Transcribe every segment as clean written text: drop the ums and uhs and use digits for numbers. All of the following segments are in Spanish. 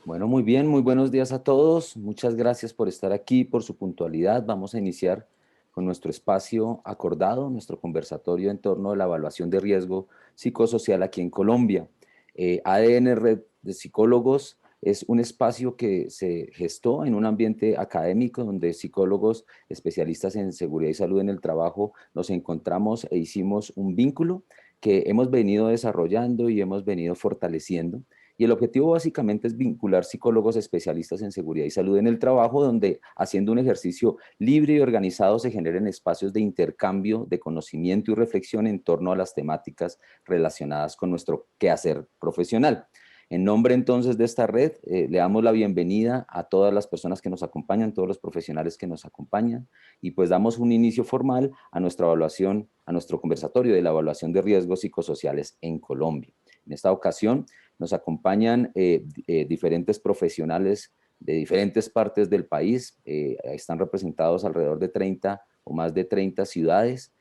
Bueno, muy bien, muy buenos días a todos. Muchas gracias por estar aquí, por su puntualidad. Vamos a iniciar con nuestro espacio acordado, nuestro conversatorio en torno a la evaluación de riesgo psicosocial aquí en Colombia. ADN Red de Psicólogos es un espacio que se gestó en un ambiente académico donde psicólogos especialistas en seguridad y salud en el trabajo nos encontramos e hicimos un vínculo que hemos venido desarrollando y hemos venido fortaleciendo. Y el objetivo básicamente es vincular psicólogos especialistas en seguridad y salud en el trabajo, donde haciendo un ejercicio libre y organizado se generen espacios de intercambio, de conocimiento y reflexión en torno a las temáticas relacionadas con nuestro quehacer profesional. En nombre entonces de esta red, le damos la bienvenida a todas las personas que nos acompañan, todos los profesionales que nos acompañan, y pues damos un inicio formal a nuestra evaluación, a nuestro conversatorio de la evaluación de riesgos psicosociales en Colombia. En esta ocasión, nos acompañan diferentes profesionales de diferentes partes del país, están representados alrededor de 30 o más de 30 ciudades.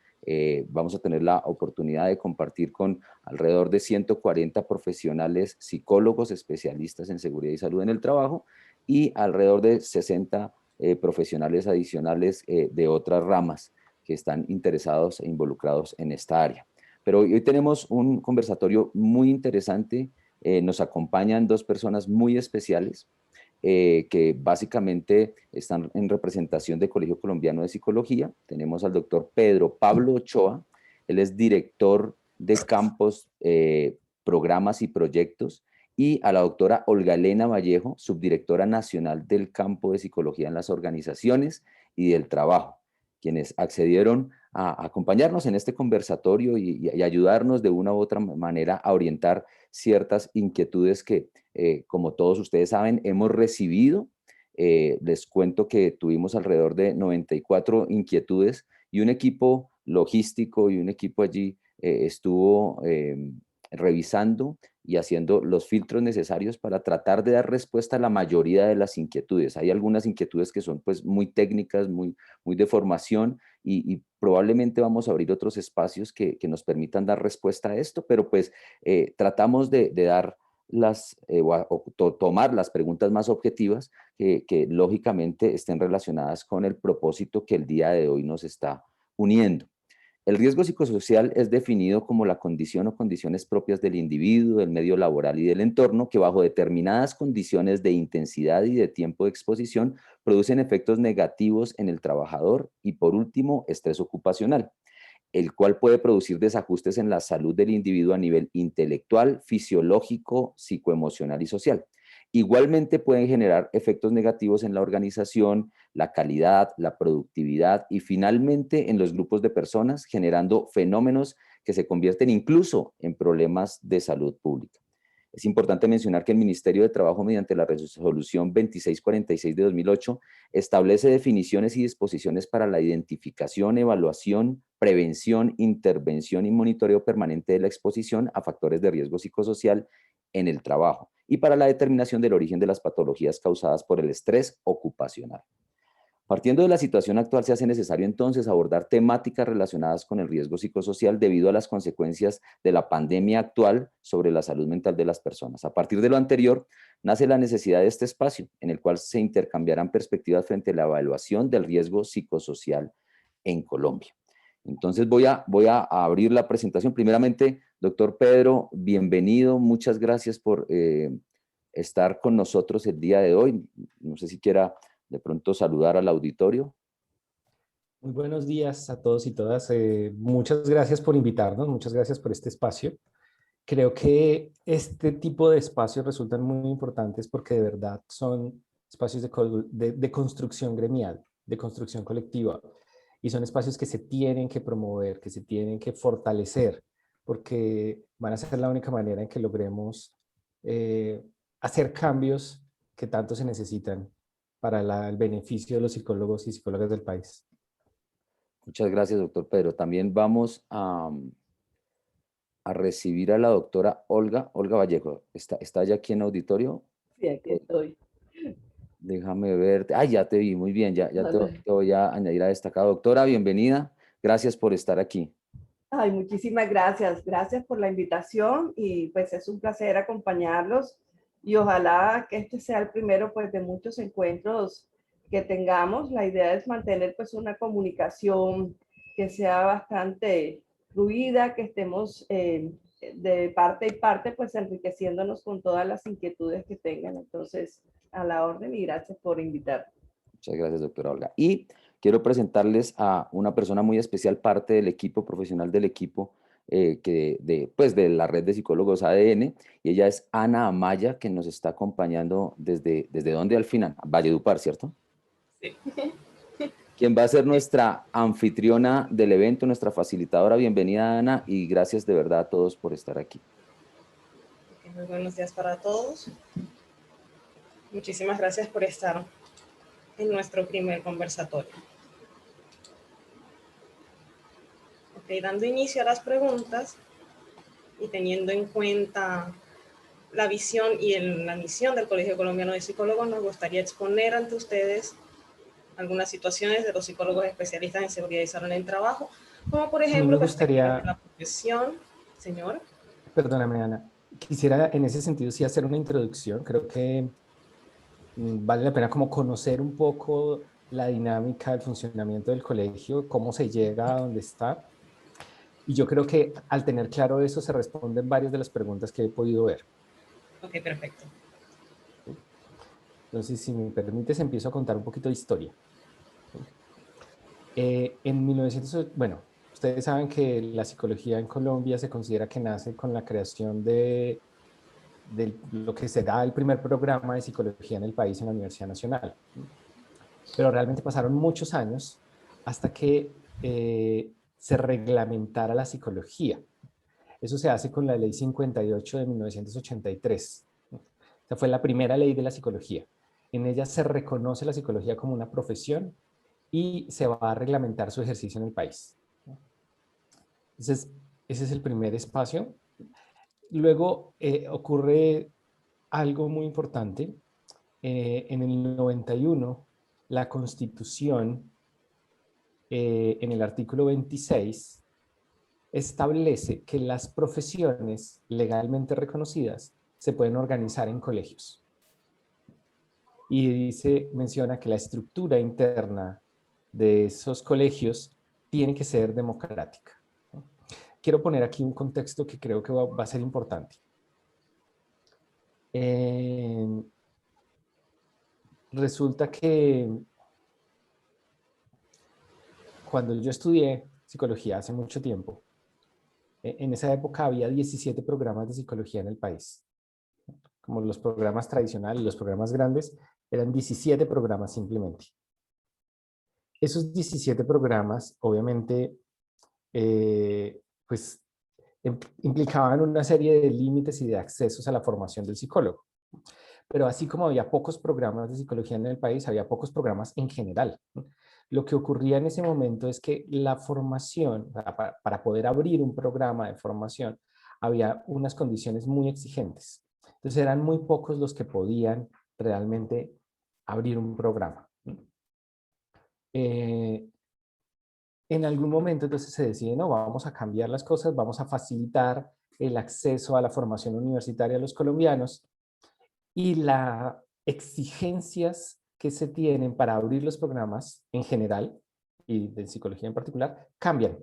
Vamos a tener la oportunidad de compartir con alrededor de 140 profesionales, psicólogos, especialistas en seguridad y salud en el trabajo y alrededor de 60 profesionales adicionales de otras ramas que están interesados e involucrados en esta área. Pero hoy tenemos un conversatorio muy interesante. Nos acompañan dos personas muy especiales que básicamente están en representación del Colegio Colombiano de Psicología. Tenemos al doctor Pedro Pablo Ochoa, él es director de campos, programas y proyectos, y a la doctora Olga Elena Vallejo, subdirectora nacional del campo de psicología en las organizaciones y del trabajo, quienes accedieron a acompañarnos en este conversatorio y ayudarnos de una u otra manera a orientar ciertas inquietudes que, como todos ustedes saben, hemos recibido. Les cuento que tuvimos alrededor de 94 inquietudes y un equipo logístico y un equipo allí estuvo revisando y haciendo los filtros necesarios para tratar de dar respuesta a la mayoría de las inquietudes. Hay algunas inquietudes que son pues muy técnicas, muy de formación y probablemente vamos a abrir otros espacios que nos permitan dar respuesta a esto, pero pues tratamos de dar tomar las preguntas más objetivas que lógicamente estén relacionadas con el propósito que el día de hoy nos está uniendo. El riesgo psicosocial es definido como la condición o condiciones propias del individuo, del medio laboral y del entorno que bajo determinadas condiciones de intensidad y de tiempo de exposición producen efectos negativos en el trabajador y por último, estrés ocupacional, el cual puede producir desajustes en la salud del individuo a nivel intelectual, fisiológico, psicoemocional y social. Igualmente pueden generar efectos negativos en la organización, la calidad, la productividad y finalmente en los grupos de personas, generando fenómenos que se convierten incluso en problemas de salud pública. Es importante mencionar que el Ministerio de Trabajo, mediante la resolución 2646 de 2008, establece definiciones y disposiciones para la identificación, evaluación, prevención, intervención y monitoreo permanente de la exposición a factores de riesgo psicosocial en el trabajo y para la determinación del origen de las patologías causadas por el estrés ocupacional. Partiendo de la situación actual, se hace necesario entonces abordar temáticas relacionadas con el riesgo psicosocial debido a las consecuencias de la pandemia actual sobre la salud mental de las personas. A partir de lo anterior, nace la necesidad de este espacio en el cual se intercambiarán perspectivas frente a la evaluación del riesgo psicosocial en Colombia. Entonces voy a abrir la presentación. Primeramente, doctor Pedro, bienvenido. Muchas gracias por estar con nosotros el día de hoy. No sé si quiera de pronto saludar al auditorio. Muy buenos días a todos y todas. Muchas gracias por invitarnos, muchas gracias por este espacio. Creo que este tipo de espacios resultan muy importantes porque de verdad son espacios de construcción gremial, de construcción colectiva, y son espacios que se tienen que promover, que se tienen que fortalecer, porque van a ser la única manera en que logremos eh, hacer cambios que tanto se necesitan para el beneficio de los psicólogos y psicólogas del país. Muchas gracias, doctor Pedro. También vamos a recibir a la doctora Olga Vallejo. ¿Está ya aquí en el auditorio? Sí, aquí estoy. Déjame verte. Ah, ya te vi, muy bien, ya Vale. te voy a añadir a destacada. Doctora, bienvenida. Gracias por estar aquí. Ay, muchísimas gracias. Gracias por la invitación y pues es un placer acompañarlos y ojalá que este sea el primero pues de muchos encuentros que tengamos. La idea es mantener pues una comunicación que sea bastante fluida, que estemos de parte y parte pues enriqueciéndonos con todas las inquietudes que tengan. Entonces, a la orden y gracias por invitarme. Muchas gracias, doctora Olga. Y quiero presentarles a una persona muy especial, parte del equipo, profesional del equipo, pues de la red de psicólogos ADN, y ella es Ana Amaya, que nos está acompañando desde dónde al final, Valledupar, ¿cierto? Sí. Quien va a ser nuestra anfitriona del evento, nuestra facilitadora. Bienvenida, Ana, y gracias de verdad a todos por estar aquí. Muy buenos días para todos. Muchísimas gracias por estar en nuestro primer conversatorio. Ok, dando inicio a las preguntas y teniendo en cuenta la visión y la misión del Colegio Colombiano de Psicólogos, nos gustaría exponer ante ustedes algunas situaciones de los psicólogos especialistas en seguridad y salud en el trabajo, como por ejemplo, me gustaría, de la profesión. Señor. Perdóname, Ana, quisiera en ese sentido sí hacer una introducción. Creo que vale la pena como conocer un poco la dinámica, el funcionamiento del colegio, cómo se llega a donde está. Y yo creo que al tener claro eso se responden varias de las preguntas que he podido ver. Ok, perfecto. Entonces, si me permites, empiezo a contar un poquito de historia. En 1900, bueno, ustedes saben que la psicología en Colombia se considera que nace con la creación de lo que será el primer programa de psicología en el país en la Universidad Nacional. Pero realmente pasaron muchos años hasta que se reglamentara la psicología. Eso se hace con la Ley 58 de 1983. Esta fue la primera ley de la psicología. En ella se reconoce la psicología como una profesión y se va a reglamentar su ejercicio en el país. Entonces, ese es el primer espacio. Luego ocurre algo muy importante. En el 91, la Constitución, en el artículo 26, establece que las profesiones legalmente reconocidas se pueden organizar en colegios. Y menciona que la estructura interna de esos colegios tiene que ser democrática. Quiero poner aquí un contexto que creo que va a ser importante. Resulta que cuando yo estudié psicología hace mucho tiempo, en esa época había 17 programas de psicología en el país. Como los programas tradicionales, los programas grandes, eran 17 programas simplemente. Esos 17 programas, obviamente, pues implicaban una serie de límites y de accesos a la formación del psicólogo. Pero así como había pocos programas de psicología en el país, había pocos programas en general. Lo que ocurría en ese momento es que la formación, para poder abrir un programa de formación, había unas condiciones muy exigentes. Entonces eran muy pocos los que podían realmente abrir un programa. En algún momento entonces se decide, no, vamos a cambiar las cosas, vamos a facilitar el acceso a la formación universitaria a los colombianos, y las exigencias que se tienen para abrir los programas en general y de psicología en particular cambian.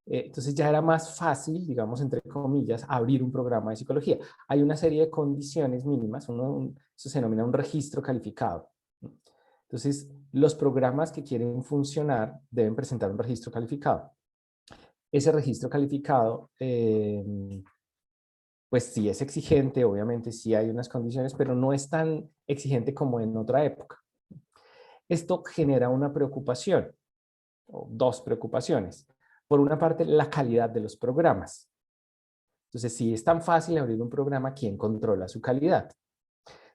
Entonces ya era más fácil, digamos, entre comillas, abrir un programa de psicología. Hay una serie de condiciones mínimas, eso se denomina un registro calificado. Entonces, los programas que quieren funcionar deben presentar un registro calificado. Ese registro calificado, pues sí es exigente, obviamente sí hay unas condiciones, pero no es tan exigente como en otra época. Esto genera una preocupación, o dos preocupaciones. Por una parte, la calidad de los programas. Entonces, si es tan fácil abrir un programa, ¿quién controla su calidad?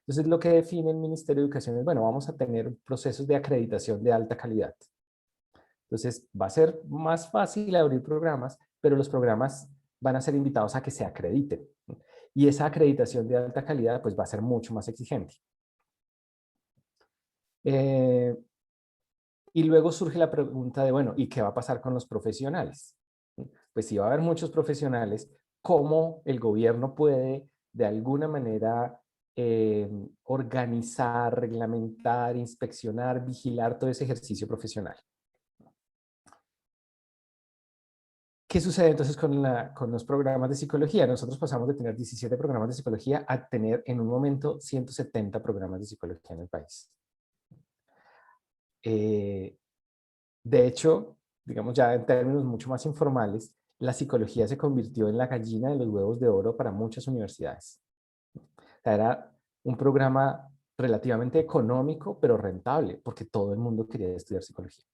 Entonces, lo que define el Ministerio de Educación es, bueno, vamos a tener procesos de acreditación de alta calidad. Entonces, va a ser más fácil abrir programas, pero los programas van a ser invitados a que se acrediten. Y esa acreditación de alta calidad, pues va a ser mucho más exigente. Y luego surge la pregunta de, bueno, ¿y qué va a pasar con los profesionales? Pues si va a haber muchos profesionales, ¿cómo el gobierno puede de alguna manera organizar, reglamentar, inspeccionar, vigilar todo ese ejercicio profesional. ¿Qué sucede entonces con los programas de psicología? Nosotros pasamos de tener 17 programas de psicología a tener en un momento 170 programas de psicología en el país. De hecho, digamos ya en términos mucho más informales, la psicología se convirtió en la gallina de los huevos de oro para muchas universidades. O sea, era un programa relativamente económico, pero rentable, porque todo el mundo quería estudiar psicología.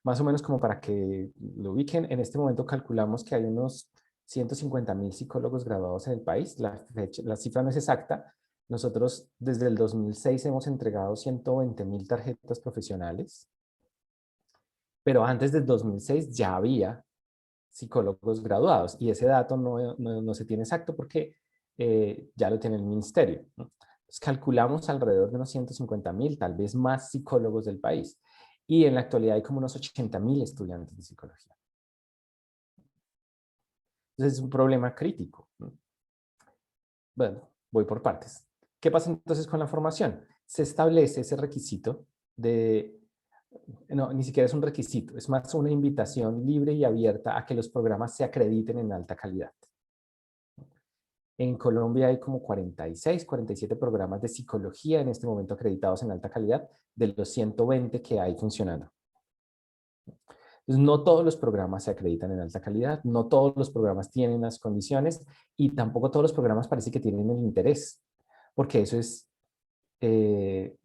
Más o menos como para que lo ubiquen, en este momento calculamos que hay unos 150.000 psicólogos graduados en el país. La cifra no es exacta. Nosotros desde el 2006 hemos entregado 120.000 tarjetas profesionales, pero antes del 2006 ya había psicólogos graduados y ese dato no se tiene exacto porque ya lo tiene el ministerio, ¿no? Entonces, calculamos alrededor de unos 150.000, tal vez más psicólogos del país. Y en la actualidad hay como unos 80.000 estudiantes de psicología. Entonces es un problema crítico, ¿no? Bueno, voy por partes. ¿Qué pasa entonces con la formación? Se establece ese requisito de... No, ni siquiera es un requisito, es más una invitación libre y abierta a que los programas se acrediten en alta calidad. En Colombia hay como 46, 47 programas de psicología en este momento acreditados en alta calidad de los 120 que hay funcionando. Entonces, no todos los programas se acreditan en alta calidad, no todos los programas tienen las condiciones y tampoco todos los programas parece que tienen el interés, porque eso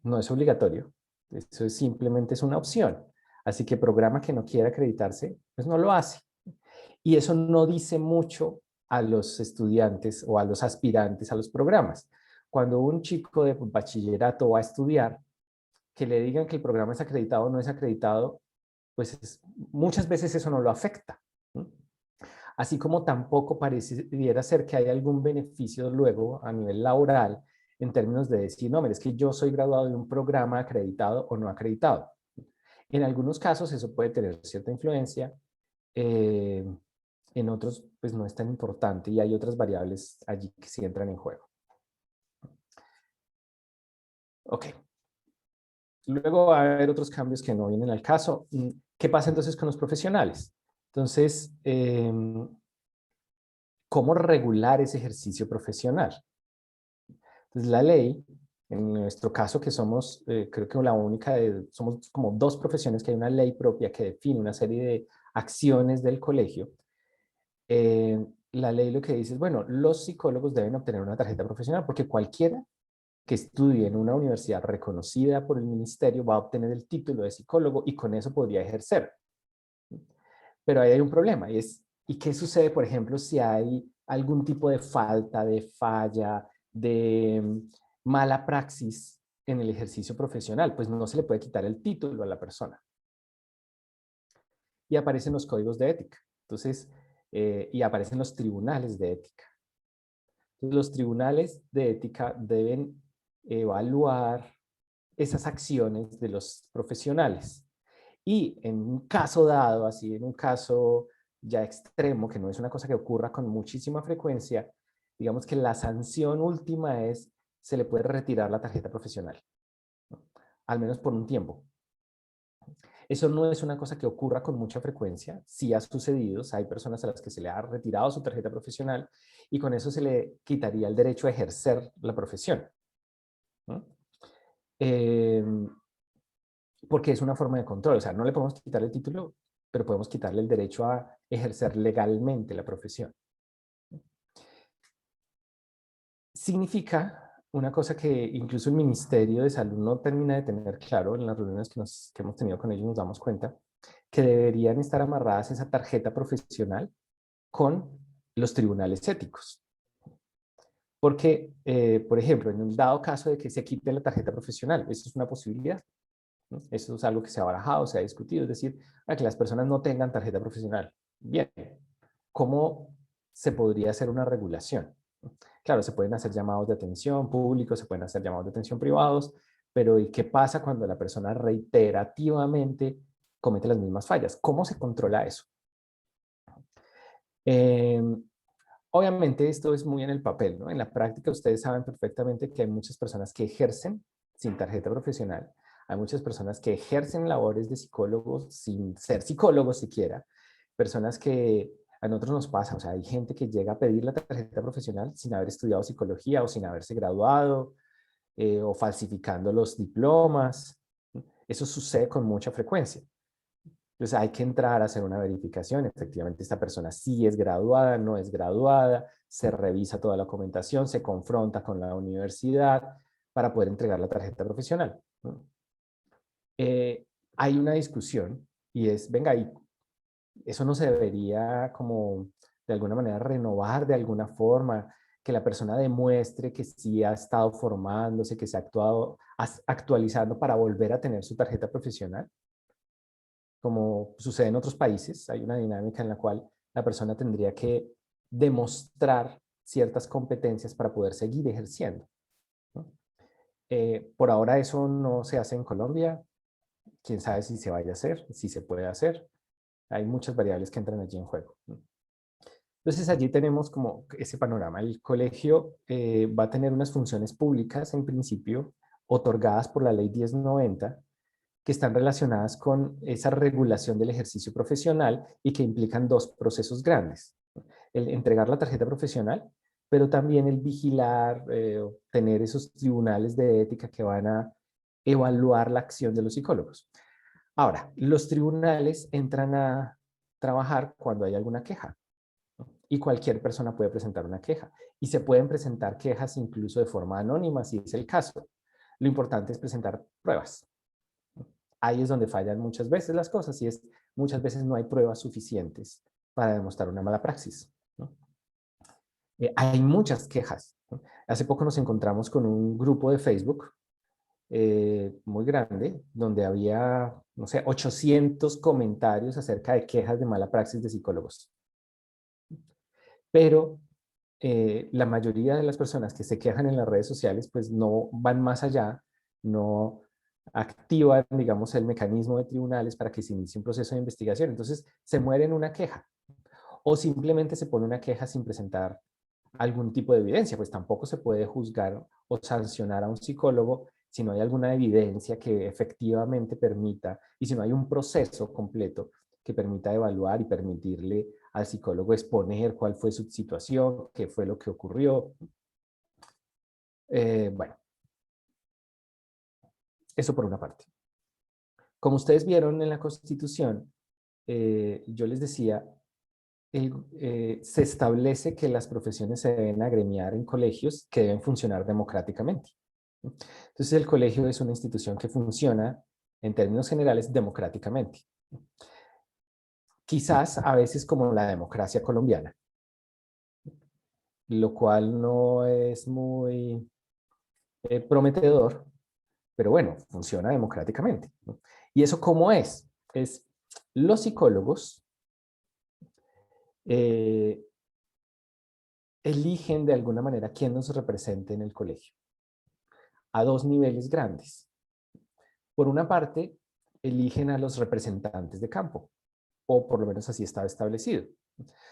no es obligatorio, eso simplemente es una opción. Así que programa que no quiera acreditarse, pues no lo hace. Y eso no dice mucho a los estudiantes o a los aspirantes a los programas. Cuando un chico de bachillerato va a estudiar, que le digan que el programa es acreditado o no es acreditado, pues muchas veces eso no lo afecta, ¿no? Así como tampoco pareciera ser que hay algún beneficio luego a nivel laboral en términos de decir, no, mire, es que yo soy graduado de un programa acreditado o no acreditado. En algunos casos eso puede tener cierta influencia, en otros pues no es tan importante y hay otras variables allí que sí entran en juego. Ok. Luego va a haber otros cambios que no vienen al caso. ¿Qué pasa entonces con los profesionales? Entonces, ¿cómo regular ese ejercicio profesional? Entonces, la ley, en nuestro caso que somos, creo que la única, somos como 2 profesiones que hay una ley propia que define una serie de acciones del colegio. La ley lo que dice es, bueno, los psicólogos deben obtener una tarjeta profesional porque cualquiera que estudie en una universidad reconocida por el ministerio va a obtener el título de psicólogo y con eso podría ejercer. Pero ahí hay un problema ¿y qué sucede, por ejemplo, si hay algún tipo de falta, de falla, de mala praxis en el ejercicio profesional? Pues no se le puede quitar el título a la persona. Y aparecen los códigos de ética. Entonces, y aparecen los tribunales de ética. Entonces, los tribunales de ética deben evaluar esas acciones de los profesionales. Y en un caso dado, así en un caso ya extremo, que no es una cosa que ocurra con muchísima frecuencia, digamos que la sanción última es, se le puede retirar la tarjeta profesional, ¿no? Al menos por un tiempo. Eso no es una cosa que ocurra con mucha frecuencia, sí ha sucedido, o sea, hay personas a las que se le ha retirado su tarjeta profesional y con eso se le quitaría el derecho a ejercer la profesión, ¿no? Porque es una forma de control, o sea, no le podemos quitar el título, pero podemos quitarle el derecho a ejercer legalmente la profesión. Significa una cosa que incluso el Ministerio de Salud no termina de tener claro, en las reuniones que hemos tenido con ellos nos damos cuenta, que deberían estar amarradas esa tarjeta profesional con los tribunales éticos. Porque, por ejemplo, en un dado caso de que se quite la tarjeta profesional, eso es una posibilidad, ¿no? Eso es algo que se ha barajado, se ha discutido, es decir, para que las personas no tengan tarjeta profesional. Bien, ¿cómo se podría hacer una regulación? Claro, se pueden hacer llamados de atención públicos, se pueden hacer llamados de atención privados, pero ¿y qué pasa cuando la persona reiterativamente comete las mismas fallas? ¿Cómo se controla eso? Obviamente esto es muy en el papel, ¿no? En la práctica ustedes saben perfectamente que hay muchas personas que ejercen sin tarjeta profesional, hay muchas personas que ejercen labores de psicólogos sin ser psicólogos siquiera, personas que a nosotros nos pasa, o sea, hay gente que llega a pedir la tarjeta profesional sin haber estudiado psicología o sin haberse graduado, o falsificando los diplomas. Eso sucede con mucha frecuencia. Entonces hay que entrar a hacer una verificación. Efectivamente, esta persona sí es graduada, no es graduada, se revisa toda la documentación, se confronta con la universidad para poder entregar la tarjeta profesional, ¿no? Hay una discusión y es, venga, y eso no se debería como de alguna manera renovar de alguna forma, que la persona demuestre que sí ha estado formándose, que se ha actualizando para volver a tener su tarjeta profesional. Como sucede en otros países, hay una dinámica en la cual la persona tendría que demostrar ciertas competencias para poder seguir ejerciendo, ¿no? Por ahora eso no se hace en Colombia. Quién sabe si se vaya a hacer, si se puede hacer. Hay muchas variables que entran allí en juego, ¿no? Entonces allí tenemos como ese panorama. El colegio va a tener unas funciones públicas en principio otorgadas por la ley 1090 que están relacionadas con esa regulación del ejercicio profesional y que implican dos procesos grandes. El entregar la tarjeta profesional, pero también el vigilar, tener esos tribunales de ética que van a evaluar la acción de los psicólogos. Ahora, los tribunales entran a trabajar cuando hay alguna queja, ¿no? Y cualquier persona puede presentar una queja. Y se pueden presentar quejas incluso de forma anónima, si es el caso. Lo importante es presentar pruebas. Ahí es donde fallan muchas veces las cosas y es muchas veces no hay pruebas suficientes para demostrar una mala praxis, ¿no? Hay muchas quejas, ¿no? Hace poco nos encontramos con un grupo de Facebook muy grande donde había, no sé, 800 comentarios acerca de quejas de mala praxis de psicólogos. Pero la mayoría de las personas que se quejan en las redes sociales pues no van más allá, no activan, digamos, el mecanismo de tribunales para que se inicie un proceso de investigación. Entonces, se muere en una queja o simplemente se pone una queja sin presentar algún tipo de evidencia, pues tampoco se puede juzgar o sancionar a un psicólogo si no hay alguna evidencia que efectivamente permita y si no hay un proceso completo que permita evaluar y permitirle al psicólogo exponer cuál fue su situación, qué fue lo que ocurrió. Bueno, eso por una parte. Como ustedes vieron en la Constitución, yo les decía, se establece que las profesiones se deben agremiar en colegios que deben funcionar democráticamente. Entonces el colegio es una institución que funciona en términos generales democráticamente. Quizás a veces como la democracia colombiana, lo cual no es muy prometedor, pero bueno, funciona democráticamente, ¿no? ¿Y eso cómo es? Es los psicólogos eligen de alguna manera quién nos represente en el colegio, a dos niveles grandes. Por una parte, eligen a los representantes de campo, o por lo menos así está establecido.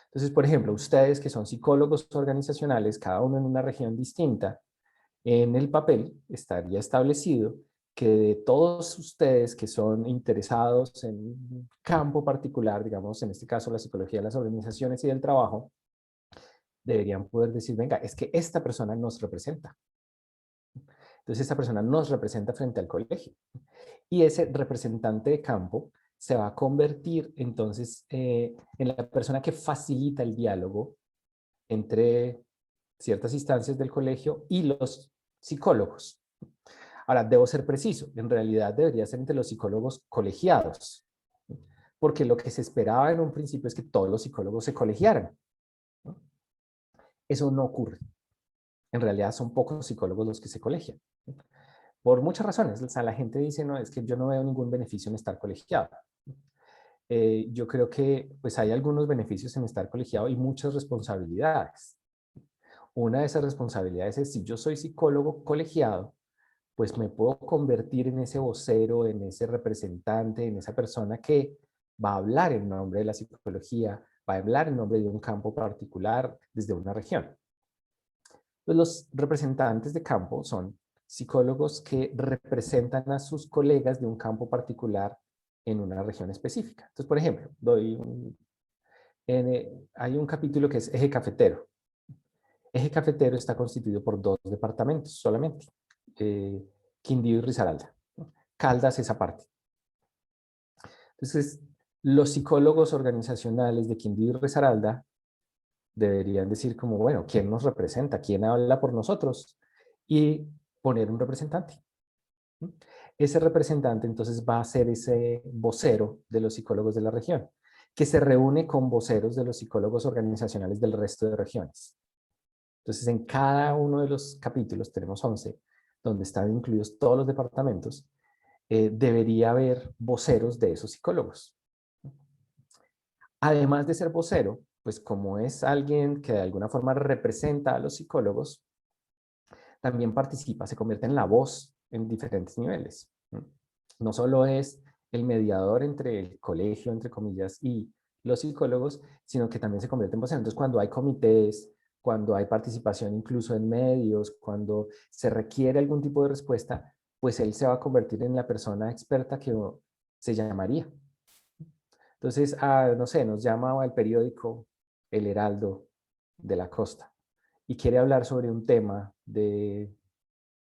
Entonces, por ejemplo, ustedes que son psicólogos organizacionales, cada uno en una región distinta, en el papel estaría establecido que de todos ustedes que son interesados en un campo particular, digamos, en este caso la psicología de las organizaciones y del trabajo, deberían poder decir, venga, es que esta persona nos representa. Entonces, esta persona nos representa frente al colegio. Y ese representante de campo se va a convertir entonces en la persona que facilita el diálogo entre ciertas instancias del colegio y los psicólogos. Ahora, debo ser preciso, en realidad debería ser entre los psicólogos colegiados, porque lo que se esperaba en un principio es que todos los psicólogos se colegiaran, ¿no? Eso no ocurre. En realidad son pocos psicólogos los que se colegian, ¿no? Por muchas razones. O sea, la gente dice, no, es que yo no veo ningún beneficio en estar colegiado. Yo creo que pues hay algunos beneficios en estar colegiado y muchas responsabilidades. Una de esas responsabilidades es, si yo soy psicólogo colegiado, pues me puedo convertir en ese vocero, en ese representante, en esa persona que va a hablar en nombre de la psicología, va a hablar en nombre de un campo particular desde una región. Pues los representantes de campo son psicólogos que representan a sus colegas de un campo particular en una región específica. Entonces, por ejemplo, hay un capítulo que es Eje Cafetero. Eje Cafetero está constituido por 2 departamentos solamente, Quindío y Risaralda. Caldas es aparte. Entonces, los psicólogos organizacionales de Quindío y Risaralda deberían decir como, bueno, ¿quién nos representa? ¿Quién habla por nosotros? Y poner un representante. Ese representante entonces va a ser ese vocero de los psicólogos de la región, que se reúne con voceros de los psicólogos organizacionales del resto de regiones. Entonces, en cada uno de los capítulos, tenemos 11, donde están incluidos todos los departamentos, debería haber voceros de esos psicólogos. Además de ser vocero, pues como es alguien que de alguna forma representa a los psicólogos, también participa, se convierte en la voz en diferentes niveles. No solo es el mediador entre el colegio, entre comillas, y los psicólogos, sino que también se convierte en vocero. Entonces, cuando hay comités, cuando hay participación incluso en medios, cuando se requiere algún tipo de respuesta, pues él se va a convertir en la persona experta que se llamaría. Entonces, no sé, nos llama el periódico El Heraldo de la Costa y quiere hablar sobre un tema de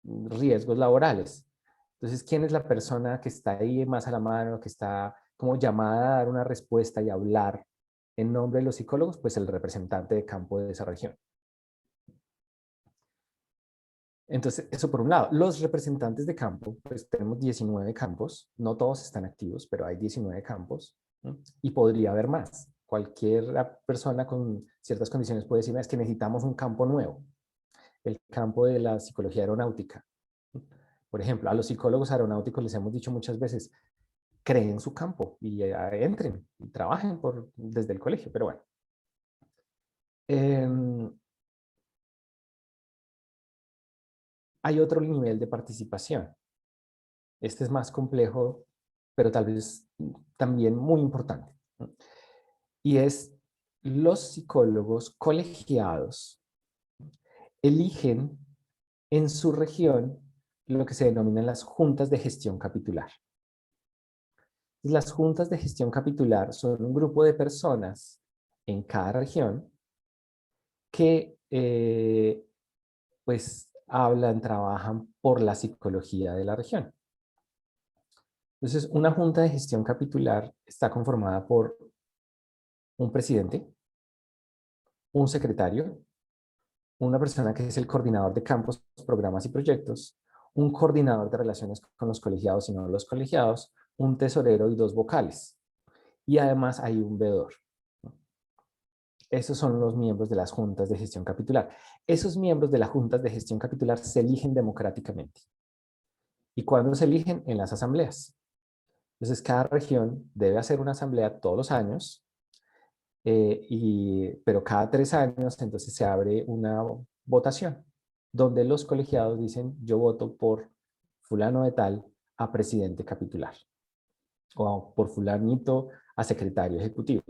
riesgos laborales. Entonces, ¿quién es la persona que está ahí más a la mano, que está como llamada a dar una respuesta y hablar en nombre de los psicólogos? Pues el representante de campo de esa región. Entonces, eso por un lado. Los representantes de campo, pues tenemos 19 campos, no todos están activos, pero hay 19 campos, ¿no? Y podría haber más. Cualquier persona con ciertas condiciones puede decirme, es que necesitamos un campo nuevo, el campo de la psicología aeronáutica. Por ejemplo, a los psicólogos aeronáuticos les hemos dicho muchas veces, creen su campo y entren y trabajen desde el colegio, pero bueno. Hay otro nivel de participación. Este es más complejo, pero tal vez también muy importante, ¿no? Y es los psicólogos colegiados eligen en su región lo que se denominan las juntas de gestión capitular. Las juntas de gestión capitular son un grupo de personas en cada región que pues hablan, trabajan por la psicología de la región. Entonces, una junta de gestión capitular está conformada por un presidente, un secretario, una persona que es el coordinador de campos, programas y proyectos, un coordinador de relaciones con los colegiados y no los colegiados, un tesorero y 2 vocales. Y además hay un veedor. Esos son los miembros de las juntas de gestión capitular. Esos miembros de las juntas de gestión capitular se eligen democráticamente. ¿Y cuándo se eligen? En las asambleas. Entonces, cada región debe hacer una asamblea todos los años, pero cada 3 años entonces se abre una votación, donde los colegiados dicen, yo voto por fulano de tal a presidente capitular, o por fulanito a secretario ejecutivo.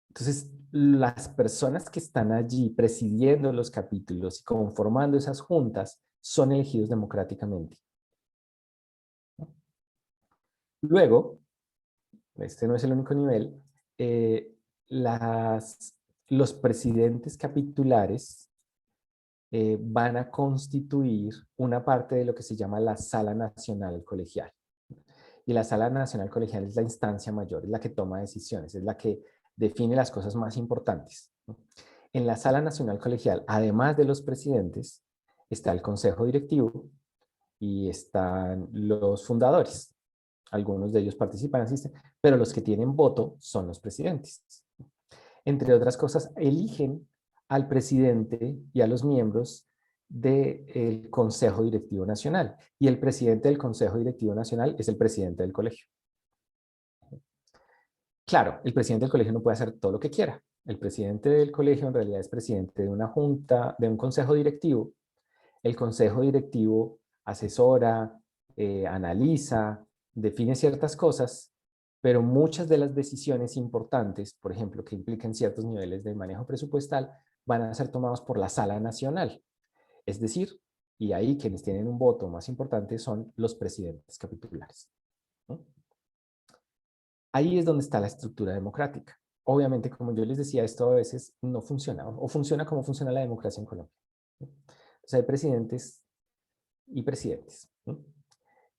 Entonces, las personas que están allí presidiendo los capítulos y conformando esas juntas son elegidos democráticamente. Luego, este no es el único nivel, los presidentes capitulares van a constituir una parte de lo que se llama la Sala Nacional Colegial. Y la Sala Nacional Colegial es la instancia mayor, es la que toma decisiones, es la que define las cosas más importantes. En la Sala Nacional Colegial, además de los presidentes, está el Consejo Directivo y están los fundadores. Algunos de ellos participan, asisten, pero los que tienen voto son los presidentes. Entre otras cosas, eligen al presidente y a los miembros del Consejo Directivo Nacional. Y el presidente del Consejo Directivo Nacional es el presidente del colegio. Claro, el presidente del colegio no puede hacer todo lo que quiera. El presidente del colegio en realidad es presidente de una junta, de un consejo directivo. El consejo directivo asesora, analiza, define ciertas cosas, pero muchas de las decisiones importantes, por ejemplo, que implican ciertos niveles de manejo presupuestal, van a ser tomados por la Sala Nacional. Es decir, y ahí quienes tienen un voto más importante son los presidentes capitulares, ¿no? Ahí es donde está la estructura democrática. Obviamente, como yo les decía, esto a veces no funciona, o funciona como funciona la democracia en Colombia, ¿no? O sea, hay presidentes y presidentes, ¿no?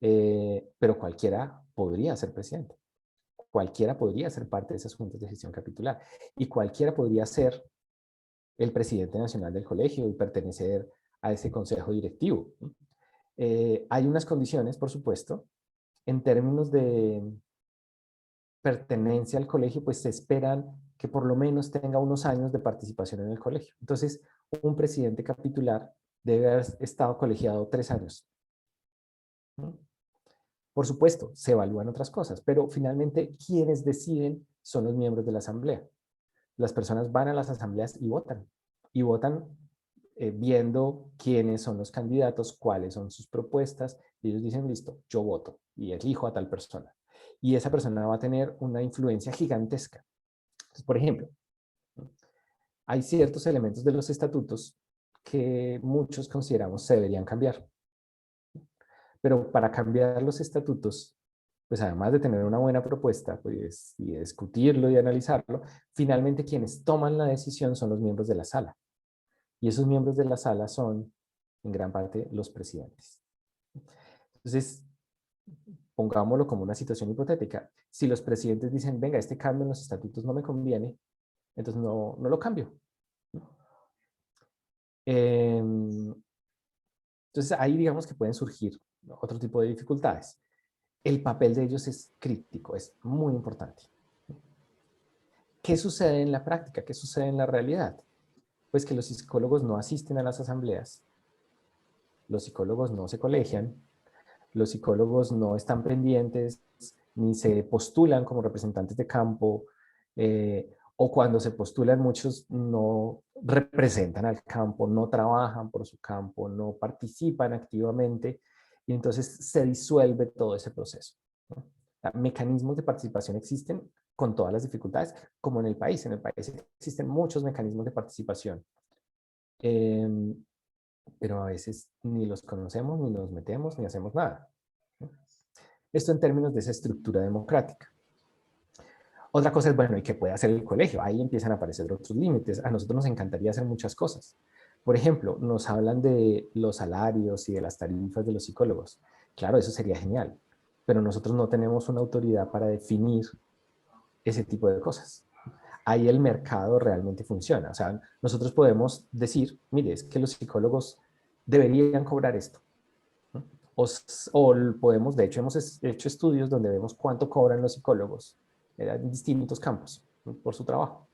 Pero cualquiera podría ser presidente. Cualquiera podría ser parte de esas juntas de gestión capitular. Y cualquiera podría ser el presidente nacional del colegio y pertenecer a ese consejo directivo, ¿no? Hay unas condiciones, por supuesto, en términos de pertenencia al colegio, pues se esperan que por lo menos tenga unos años de participación en el colegio. Entonces, un presidente capitular debe haber estado colegiado 3 años, ¿no? Por supuesto, se evalúan otras cosas, pero finalmente quienes deciden son los miembros de la asamblea. Las personas van a las asambleas y votan viendo quiénes son los candidatos, cuáles son sus propuestas, y ellos dicen, listo, yo voto y elijo a tal persona. Y esa persona va a tener una influencia gigantesca. Entonces, por ejemplo, hay ciertos elementos de los estatutos que muchos consideramos se deberían cambiar. Pero para cambiar los estatutos, pues además de tener una buena propuesta, pues, y discutirlo y analizarlo, finalmente quienes toman la decisión son los miembros de la sala. Y esos miembros de la sala son, en gran parte, los presidentes. Entonces, pongámoslo como una situación hipotética. Si los presidentes dicen, venga, este cambio en los estatutos no me conviene, entonces no lo cambio. Entonces, ahí digamos que pueden surgir otro tipo de dificultades. El papel de ellos es crítico, es muy importante. ¿Qué sucede en la práctica? ¿Qué sucede en la realidad? Pues que los psicólogos no asisten a las asambleas, los psicólogos no se colegian, los psicólogos no están pendientes ni se postulan como representantes de campo, o cuando se postulan muchos no representan al campo, no trabajan por su campo, no participan activamente, y entonces se disuelve todo ese proceso, ¿no? Mecanismos de participación existen con todas las dificultades, como en el país. En el país existen muchos mecanismos de participación, pero a veces ni los conocemos, ni nos metemos, ni hacemos nada, ¿no? Esto en términos de esa estructura democrática. Otra cosa es, bueno, ¿y qué puede hacer el colegio? Ahí empiezan a aparecer otros límites. A nosotros nos encantaría hacer muchas cosas. Por ejemplo, nos hablan de los salarios y de las tarifas de los psicólogos. Claro, eso sería genial, pero nosotros no tenemos una autoridad para definir ese tipo de cosas. Ahí el mercado realmente funciona. O sea, nosotros podemos decir, mire, es que los psicólogos deberían cobrar esto, ¿no? O podemos, de hecho, hemos hecho estudios donde vemos cuánto cobran los psicólogos en distintos campos, ¿no?, por su trabajo.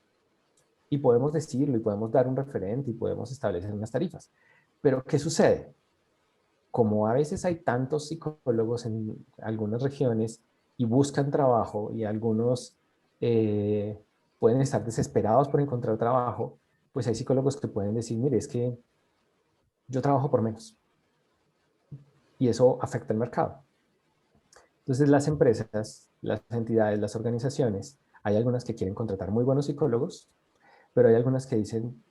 Y podemos decirlo, y podemos dar un referente, y podemos establecer unas tarifas. Pero, ¿qué sucede? Como a veces hay tantos psicólogos en algunas regiones y buscan trabajo, y algunos pueden estar desesperados por encontrar trabajo, pues hay psicólogos que pueden decir, mire, es que yo trabajo por menos. Y eso afecta el mercado. Entonces las empresas, las entidades, las organizaciones, hay algunas que quieren contratar muy buenos psicólogos, pero hay algunas que dicen,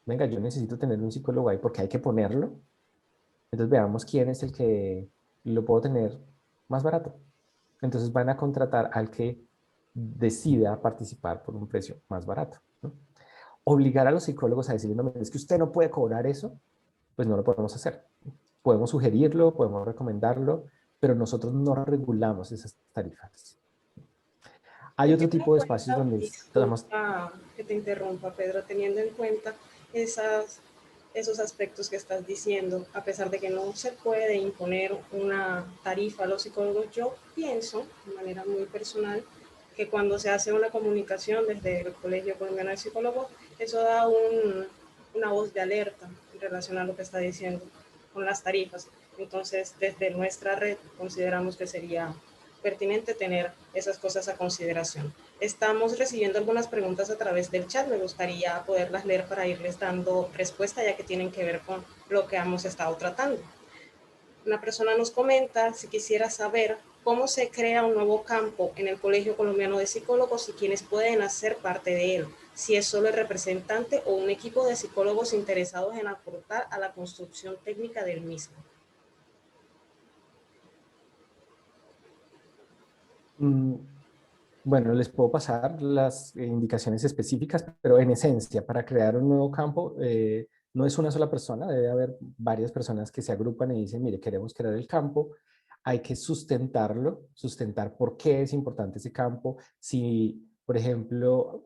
venga, yo necesito tener un psicólogo ahí porque hay que ponerlo. Entonces veamos quién es el que lo puedo tener más barato. Entonces van a contratar al que decida participar por un precio más barato, ¿no? Obligar a los psicólogos a decir, no, es que usted no puede cobrar eso, pues no lo podemos hacer. Podemos sugerirlo, podemos recomendarlo, pero nosotros no regulamos esas tarifas. Hay otro Teniendo en tipo de espacios cuenta, donde estamos... disculpa que te interrumpa, Pedro, teniendo en cuenta esos aspectos que estás diciendo, a pesar de que no se puede imponer una tarifa a los psicólogos, yo pienso, de manera muy personal, que cuando se hace una comunicación desde el Colegio Colombiano de Psicólogos, eso da una voz de alerta en relación a lo que está diciendo con las tarifas. Entonces, desde nuestra red consideramos que sería pertinente tener esas cosas a consideración. Estamos recibiendo algunas preguntas a través del chat, me gustaría poderlas leer para irles dando respuesta, ya que tienen que ver con lo que hemos estado tratando. Una persona nos comenta si quisiera saber cómo se crea un nuevo campo en el Colegio Colombiano de Psicólogos y quiénes pueden hacer parte de él, si es solo el representante o un equipo de psicólogos interesados en aportar a la construcción técnica del mismo. Bueno, les puedo pasar las indicaciones específicas, pero en esencia, para crear un nuevo campo, no es una sola persona, debe haber varias personas que se agrupan y dicen, mire, queremos crear el campo, hay que sustentarlo, sustentar por qué es importante ese campo. Si, por ejemplo,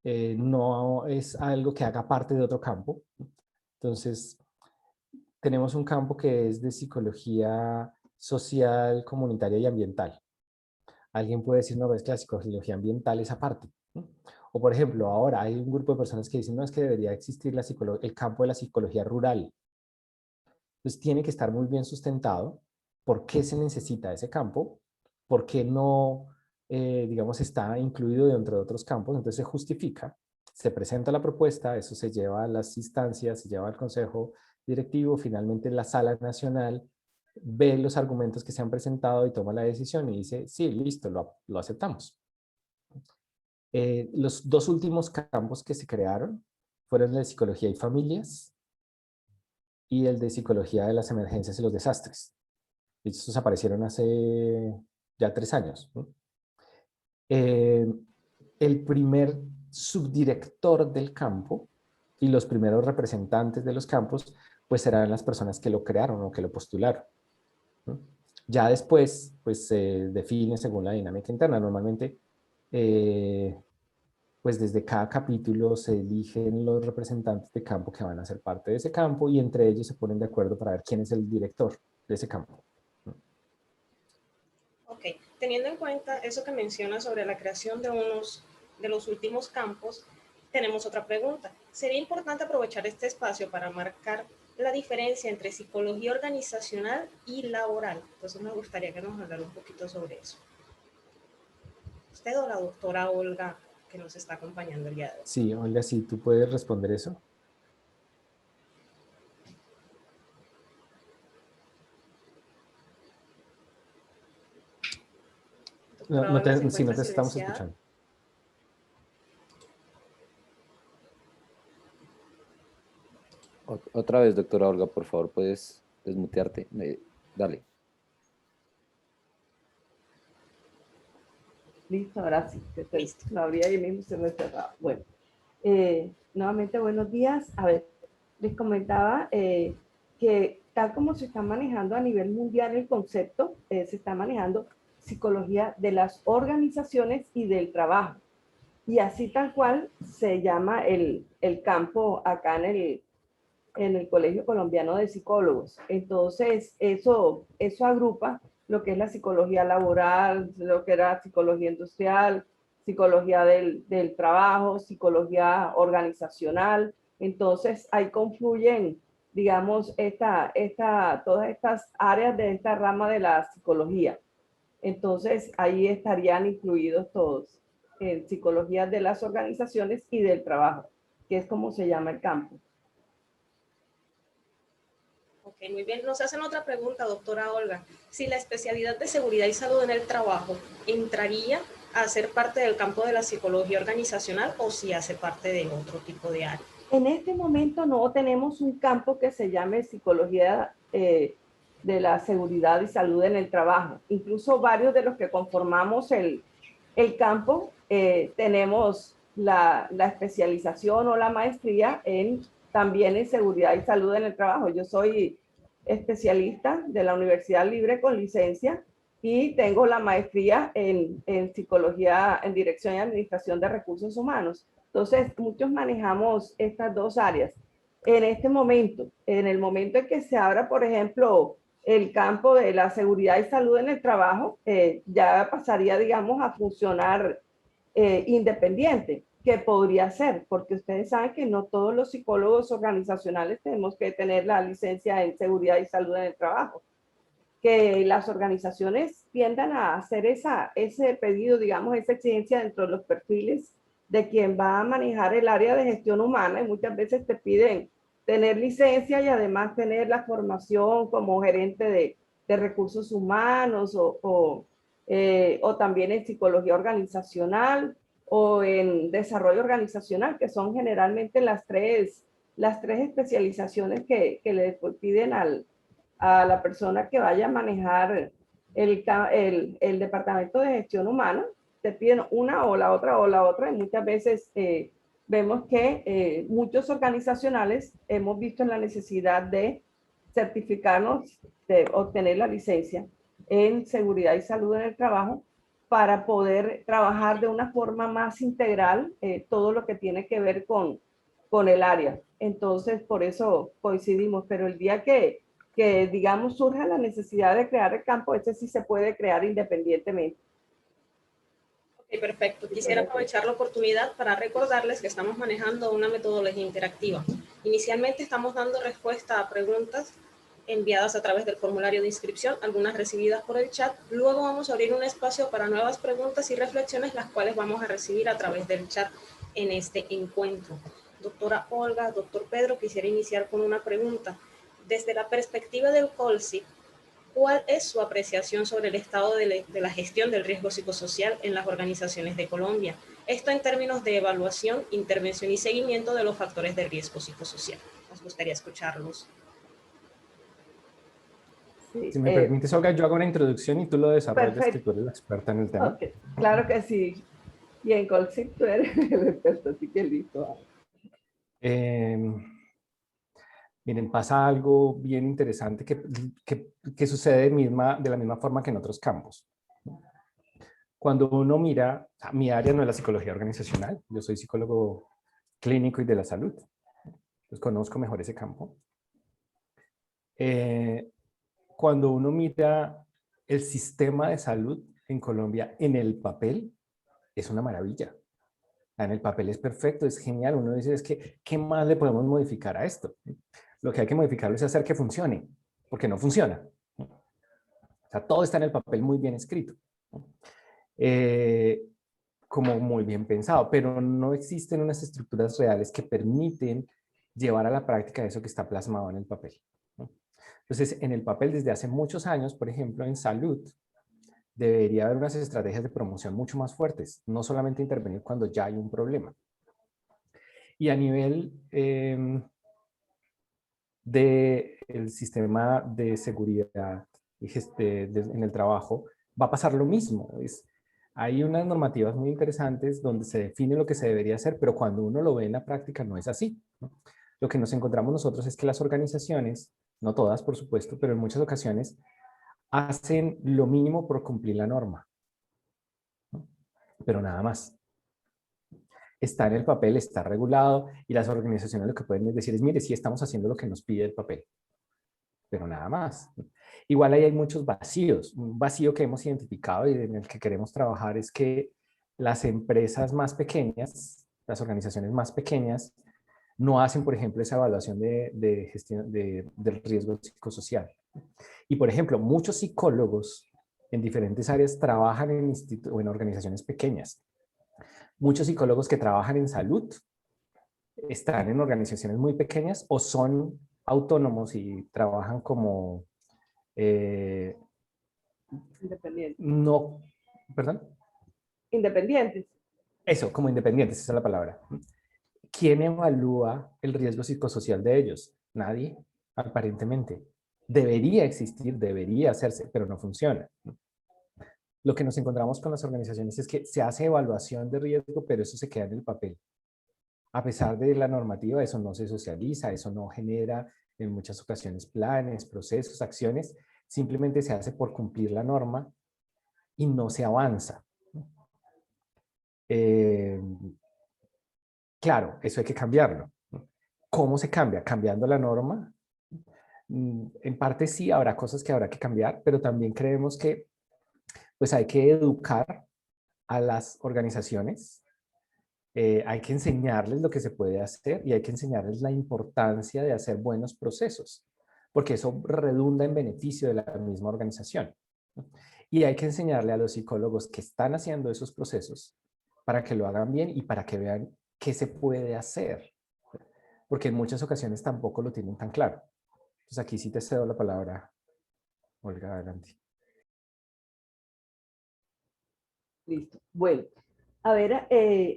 no es algo que haga parte de otro campo, entonces tenemos un campo que es de psicología social, comunitaria y ambiental. Alguien puede decir, no, es que la psicología ambiental es aparte, ¿no? O por ejemplo, ahora hay un grupo de personas que dicen, no, es que debería existir el campo de la psicología rural. Entonces tiene que estar muy bien sustentado. ¿Por qué se necesita ese campo? ¿Por qué no, digamos, está incluido dentro de otros campos? Entonces se justifica, se presenta la propuesta, eso se lleva a las instancias, se lleva al consejo directivo, finalmente la sala nacional ve los argumentos que se han presentado y toma la decisión y dice, sí, listo, lo aceptamos. Los dos últimos campos que se crearon fueron el de psicología y familias y el de psicología de las emergencias y los desastres. Estos aparecieron hace ya 3 años, ¿no? El primer subdirector del campo y los primeros representantes de los campos, pues serán las personas que lo crearon o que lo postularon, ¿no? Ya después, pues se define según la dinámica interna. Normalmente, pues desde cada capítulo se eligen los representantes de campo que van a ser parte de ese campo y entre ellos se ponen de acuerdo para ver quién es el director de ese campo. Ok, teniendo en cuenta eso que menciona sobre la creación de unos de los últimos campos, tenemos otra pregunta. ¿Sería importante aprovechar este espacio para marcar la diferencia entre psicología organizacional y laboral? Entonces me gustaría que nos hablara un poquito sobre eso. Usted o la doctora Olga, que nos está acompañando el día de hoy. Sí, Olga, sí, ¿tú puedes responder eso? Doctora Olga se Sí, no encuentra te estamos silenciada. escuchando. Otra vez, doctora Olga, por favor, puedes desmutearte. Dale. Listo, ahora sí. Listo. Lo abría ahí mismo y se me cerraba. Bueno, nuevamente buenos días. A ver, les comentaba que tal como se está manejando a nivel mundial el concepto, se está manejando psicología de las organizaciones y del trabajo. Y así tal cual se llama el campo acá en el Colegio Colombiano de Psicólogos. Entonces, eso agrupa lo que es la psicología laboral, lo que era psicología industrial, psicología del trabajo, psicología organizacional. Entonces, ahí confluyen, digamos, todas estas áreas de esta rama de la psicología. Entonces, ahí estarían incluidos todos, en psicología de las organizaciones y del trabajo, que es como se llama el campo. Ok, muy bien. Nos hacen otra pregunta, doctora Olga. Si la especialidad de seguridad y salud en el trabajo entraría a ser parte del campo de la psicología organizacional o si hace parte de otro tipo de área. En este momento no tenemos un campo que se llame psicología de la seguridad y salud en el trabajo. Incluso varios de los que conformamos el campo tenemos la especialización o la maestría también en seguridad y salud en el trabajo. Yo soy especialista de la Universidad Libre con licencia y tengo la maestría en psicología, en dirección y administración de recursos humanos. Entonces, muchos manejamos estas dos áreas. En este momento, en el momento en que se abra, por ejemplo, el campo de la seguridad y salud en el trabajo, ya pasaría, digamos, a funcionar independiente, que podría ser, porque ustedes saben que no todos los psicólogos organizacionales tenemos que tener la licencia en seguridad y salud en el trabajo. Que las organizaciones tiendan a hacer ese pedido, digamos, esa exigencia dentro de los perfiles de quien va a manejar el área de gestión humana, y muchas veces te piden tener licencia y además tener la formación como gerente de recursos humanos o también en psicología organizacional o en desarrollo organizacional, que son generalmente las tres especializaciones que le piden a la persona que vaya a manejar el departamento de gestión humana. Te piden una o la otra, y muchas veces vemos que muchos organizacionales hemos visto en la necesidad de certificarnos, de obtener la licencia en seguridad y salud en el trabajo para poder trabajar de una forma más integral todo lo que tiene que ver con el área. Entonces, por eso coincidimos, pero el día que digamos, surja la necesidad de crear el campo, este sí se puede crear independientemente. Ok, perfecto. Quisiera aprovechar la oportunidad para recordarles que estamos manejando una metodología interactiva. Inicialmente estamos dando respuesta a preguntas enviadas a través del formulario de inscripción, algunas recibidas por el chat. Luego vamos a abrir un espacio para nuevas preguntas y reflexiones, las cuales vamos a recibir a través del chat en este encuentro. Doctora Olga, doctor Pedro, quisiera iniciar con una pregunta. Desde la perspectiva del COLSIC, ¿cuál es su apreciación sobre el estado de la gestión del riesgo psicosocial en las organizaciones de Colombia? Esto en términos de evaluación, intervención y seguimiento de los factores de riesgo psicosocial. Nos gustaría escucharlos. Sí, si me permites, Olga, yo hago una introducción y tú lo desarrollas, perfecto. que tú eres la experta en el tema. Okay. Claro que sí. Y en COLSIC tú eres el experto, así que listo. Miren, pasa algo bien interesante que sucede de la misma forma que en otros campos. Cuando uno mira, mi área no es la psicología organizacional, yo soy psicólogo clínico y de la salud, entonces conozco mejor ese campo. Cuando uno mira el sistema de salud en Colombia en el papel, es una maravilla. En el papel es perfecto, es genial. Uno dice, es que, ¿qué más le podemos modificar a esto? Lo que hay que modificarlo es hacer que funcione, porque no funciona. O sea, todo está en el papel muy bien escrito, como muy bien pensado, pero no existen unas estructuras reales que permiten llevar a la práctica eso que está plasmado en el papel. Entonces, en el papel desde hace muchos años, por ejemplo, en salud, debería haber unas estrategias de promoción mucho más fuertes, no solamente intervenir cuando ya hay un problema. Y a nivel del sistema de seguridad en el trabajo, va a pasar lo mismo. Hay unas normativas muy interesantes donde se define lo que se debería hacer, pero cuando uno lo ve en la práctica no es así, ¿no? Lo que nos encontramos nosotros es que las organizaciones, no todas por supuesto, pero en muchas ocasiones, hacen lo mínimo por cumplir la norma, ¿no? Pero nada más. Está en el papel, está regulado, y las organizaciones lo que pueden decir es, mire, sí estamos haciendo lo que nos pide el papel, pero nada más. Igual ahí hay muchos vacíos. Un vacío que hemos identificado y en el que queremos trabajar es que las empresas más pequeñas, las organizaciones más pequeñas, no hacen, por ejemplo, esa evaluación de gestión del riesgo psicosocial. Y, por ejemplo, muchos psicólogos en diferentes áreas trabajan en organizaciones pequeñas. Muchos psicólogos que trabajan en salud están en organizaciones muy pequeñas o son autónomos y trabajan como... Independientes. No, ¿perdón? Independientes. Eso, como independientes, esa es la palabra. ¿Quién evalúa el riesgo psicosocial de ellos? Nadie, aparentemente. Debería existir, debería hacerse, pero no funciona. Lo que nos encontramos con las organizaciones es que se hace evaluación de riesgo, pero eso se queda en el papel. A pesar de la normativa, eso no se socializa, eso no genera en muchas ocasiones planes, procesos, acciones. Simplemente se hace por cumplir la norma y no se avanza. Claro, eso hay que cambiarlo. ¿Cómo se cambia? ¿Cambiando la norma? En parte sí, habrá cosas que habrá que cambiar, pero también creemos que pues hay que educar a las organizaciones, hay que enseñarles lo que se puede hacer y hay que enseñarles la importancia de hacer buenos procesos, porque eso redunda en beneficio de la misma organización. Y hay que enseñarle a los psicólogos que están haciendo esos procesos para que lo hagan bien y para que vean qué se puede hacer, porque en muchas ocasiones tampoco lo tienen tan claro. Entonces aquí sí te cedo la palabra. Olga, adelante. Listo. Bueno, a ver,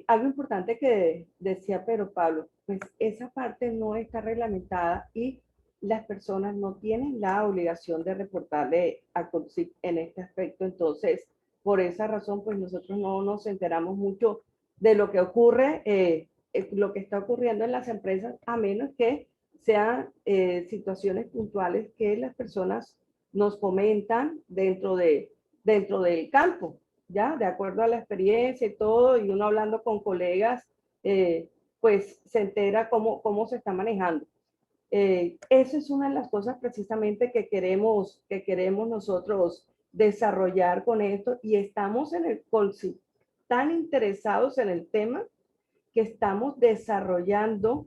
algo importante que decía Pedro Pablo, pues esa parte no está reglamentada y las personas no tienen la obligación de reportarle a CONCYT en este aspecto. Entonces, por esa razón, pues nosotros no nos enteramos mucho de lo que ocurre, lo que está ocurriendo en las empresas, a menos que sean situaciones puntuales que las personas nos comentan dentro del campo, ¿ya? De acuerdo a la experiencia y todo, y uno hablando con colegas, pues se entera cómo se está manejando. Eso es una de las cosas precisamente que queremos nosotros desarrollar con esto, y estamos en el COLSI tan interesados en el tema que estamos desarrollando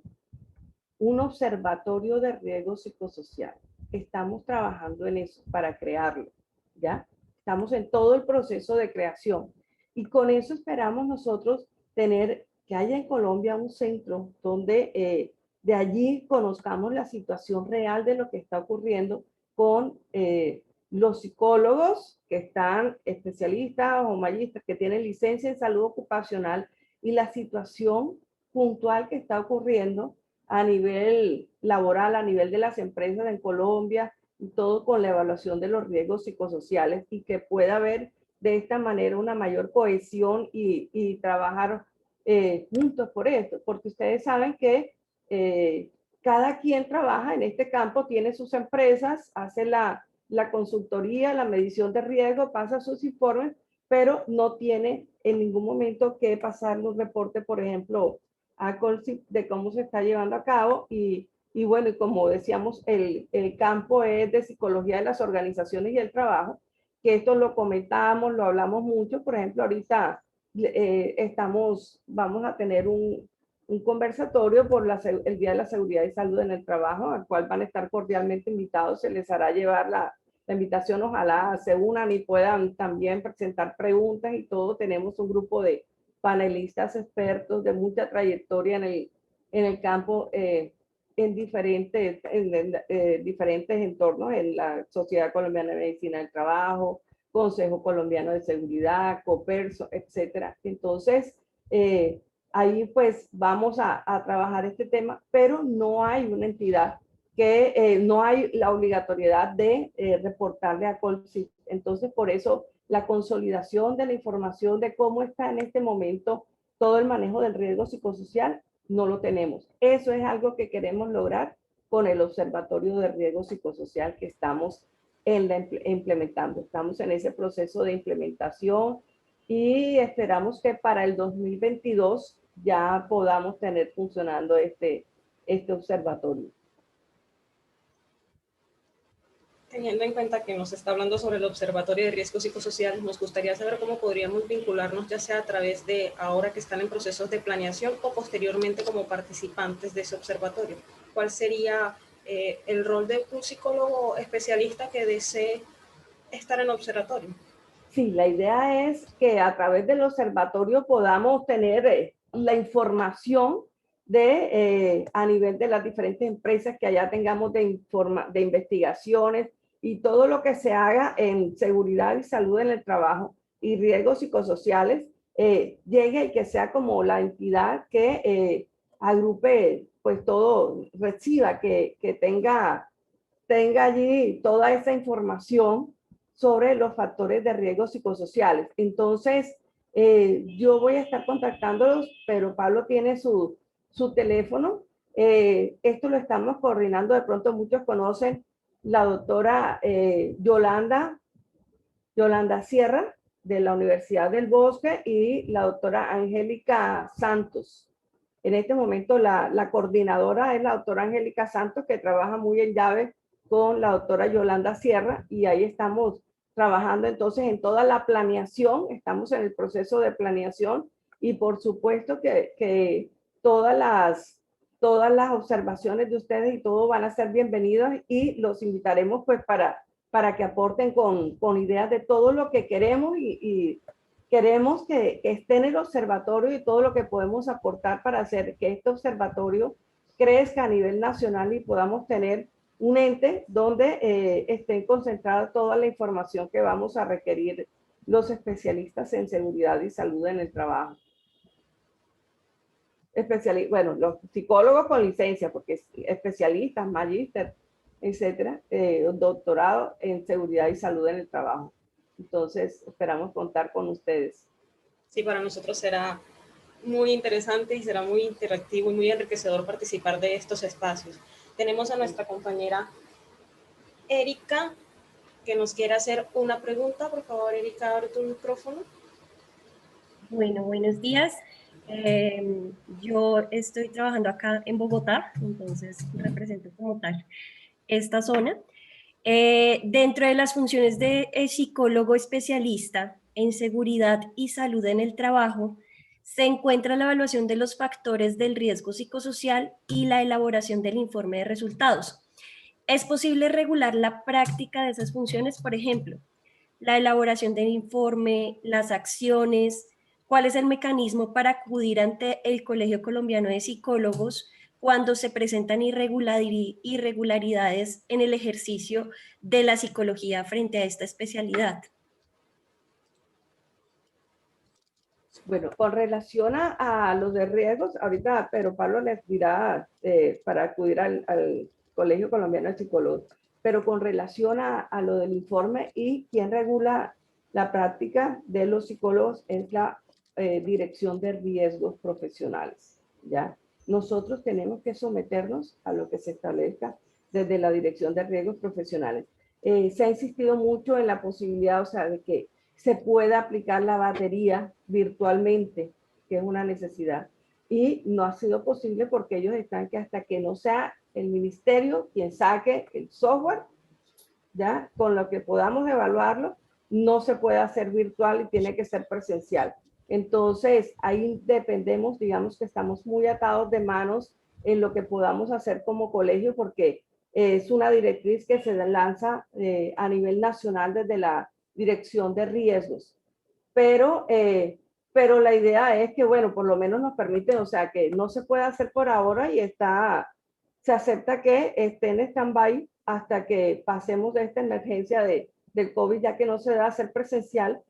un observatorio de riesgo psicosocial. Estamos trabajando en eso para crearlo, ¿ya? Estamos en todo el proceso de creación. Y con eso esperamos nosotros tener que haya en Colombia un centro donde de allí conozcamos la situación real de lo que está ocurriendo con los psicólogos que están especialistas o magistras que tienen licencia en salud ocupacional y la situación puntual que está ocurriendo a nivel laboral, a nivel de las empresas en Colombia, y todo con la evaluación de los riesgos psicosociales, y que pueda haber de esta manera una mayor cohesión y trabajar juntos por esto, porque ustedes saben que cada quien trabaja en este campo, tiene sus empresas, hace la consultoría, la medición de riesgo, pasa sus informes, pero no tiene en ningún momento que pasar los reportes, por ejemplo, a COLSIT de cómo se está llevando a cabo. Y bueno, como decíamos, el campo es de psicología de las organizaciones y el trabajo, que esto lo comentamos, lo hablamos mucho. Por ejemplo, ahorita vamos a tener un conversatorio por el Día de la Seguridad y Salud en el Trabajo, al cual van a estar cordialmente invitados. Se les hará llevar la invitación, ojalá se unan y puedan también presentar preguntas y todo. Tenemos un grupo de panelistas expertos de mucha trayectoria en el campo, en diferentes entornos, en la Sociedad Colombiana de Medicina del Trabajo, Consejo Colombiano de Seguridad, Coperso, etcétera. Entonces, ahí pues vamos a trabajar este tema, pero no hay una entidad que no hay la obligatoriedad de reportarle a COLSIT. Entonces, por eso la consolidación de la información de cómo está en este momento todo el manejo del riesgo psicosocial, no lo tenemos. Eso es algo que queremos lograr con el Observatorio de Riesgo Psicosocial que estamos implementando. Estamos en ese proceso de implementación y esperamos que para el 2022 ya podamos tener funcionando este observatorio. Teniendo en cuenta que nos está hablando sobre el Observatorio de Riesgo Psicosocial, nos gustaría saber cómo podríamos vincularnos, ya sea a través de ahora que están en procesos de planeación o posteriormente como participantes de ese observatorio. ¿Cuál sería el rol de un psicólogo especialista que desee estar en el observatorio? Sí, la idea es que a través del observatorio podamos tener la información a nivel de las diferentes empresas que allá tengamos de investigaciones, y todo lo que se haga en seguridad y salud en el trabajo y riesgos psicosociales llegue, y que sea como la entidad que agrupe pues todo, reciba, que tenga allí toda esa información sobre los factores de riesgo psicosociales. Entonces, yo voy a estar contactándolos, pero Pablo tiene su teléfono. Esto lo estamos coordinando, de pronto muchos conocen la doctora Yolanda Sierra, de la Universidad del Bosque, y la doctora Angélica Santos. En este momento la coordinadora es la doctora Angélica Santos, que trabaja muy en llave con la doctora Yolanda Sierra, y ahí estamos trabajando entonces en toda la planeación. Estamos en el proceso de planeación, y por supuesto que todas las observaciones de ustedes y todo van a ser bienvenidos, y los invitaremos pues para que aporten con ideas de todo lo que queremos, y queremos que esté en el observatorio, y todo lo que podemos aportar para hacer que este observatorio crezca a nivel nacional y podamos tener un ente donde esté concentrada toda la información que vamos a requerir los especialistas en seguridad y salud en el trabajo. Bueno, los psicólogos con licencia, porque especialistas, magíster, etcétera, doctorado en seguridad y salud en el trabajo. Entonces, esperamos contar con ustedes. Sí, para nosotros será muy interesante y será muy interactivo y muy enriquecedor participar de estos espacios. Tenemos a nuestra compañera Erika, que nos quiere hacer una pregunta. Por favor, Erika, abre tu micrófono. Bueno, buenos días. Yo estoy trabajando acá en Bogotá, entonces represento como tal esta zona. Dentro de las funciones de psicólogo especialista en seguridad y salud en el trabajo, se encuentra la evaluación de los factores del riesgo psicosocial y la elaboración del informe de resultados. ¿Es posible regular la práctica de esas funciones? Por ejemplo, la elaboración del informe, las acciones, cuál es el mecanismo para acudir ante el Colegio Colombiano de Psicólogos cuando se presentan irregularidades en el ejercicio de la psicología frente a esta especialidad. Bueno, con relación a los de riesgos, ahorita Pedro Pablo les dirá para acudir al Colegio Colombiano de Psicólogos, pero con relación a lo del informe y quién regula la práctica de los psicólogos es la Dirección de Riesgos Profesionales, ¿ya? Nosotros tenemos que someternos a lo que se establezca desde la Dirección de Riesgos Profesionales. Se ha insistido mucho en la posibilidad, o sea, de que se pueda aplicar la batería virtualmente, que es una necesidad. Y no ha sido posible porque ellos están que hasta que no sea el ministerio quien saque el software, ya con lo que podamos evaluarlo, no se puede hacer virtual y tiene que ser presencial. Entonces, ahí dependemos, digamos que estamos muy atados de manos en lo que podamos hacer como colegio, porque es una directriz que se lanza a nivel nacional desde la Dirección de Riesgos. Pero la idea es que, bueno, por lo menos nos permite, o sea, que no se puede hacer por ahora y se acepta que esté en stand-by hasta que pasemos de esta emergencia del COVID, ya que no se debe hacer presencial,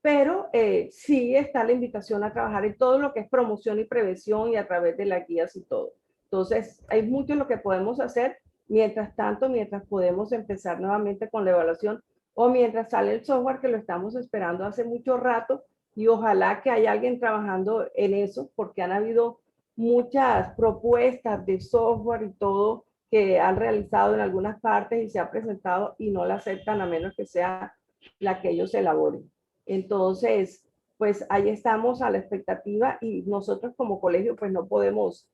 pero sí está la invitación a trabajar en todo lo que es promoción y prevención y a través de las guías y todo. Entonces, hay mucho lo que podemos hacer. Mientras tanto, mientras podemos empezar nuevamente con la evaluación o mientras sale el software, que lo estamos esperando hace mucho rato y ojalá que haya alguien trabajando en eso, porque han habido muchas propuestas de software y todo que han realizado en algunas partes y se ha presentado y no la aceptan a menos que sea la que ellos elaboren. Entonces, pues ahí estamos a la expectativa y nosotros como colegio pues no podemos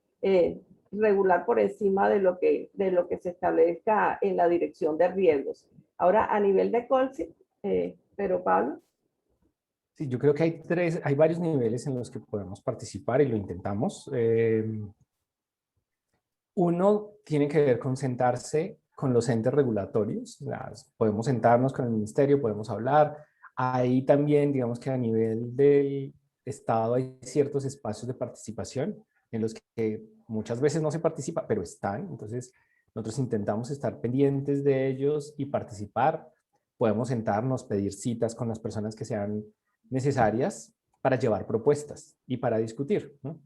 regular por encima de lo que se establezca en la Dirección de Riesgos. Ahora, a nivel de COLSI, pero Pablo. Sí, yo creo que hay varios niveles en los que podemos participar y lo intentamos. Uno tiene que ver con sentarse con los entes regulatorios. Podemos sentarnos con el ministerio, podemos hablar. Ahí también, digamos que a nivel del Estado hay ciertos espacios de participación en los que muchas veces no se participa, pero están. Entonces, nosotros intentamos estar pendientes de ellos y participar. Podemos sentarnos, pedir citas con las personas que sean necesarias para llevar propuestas y para discutir, ¿no?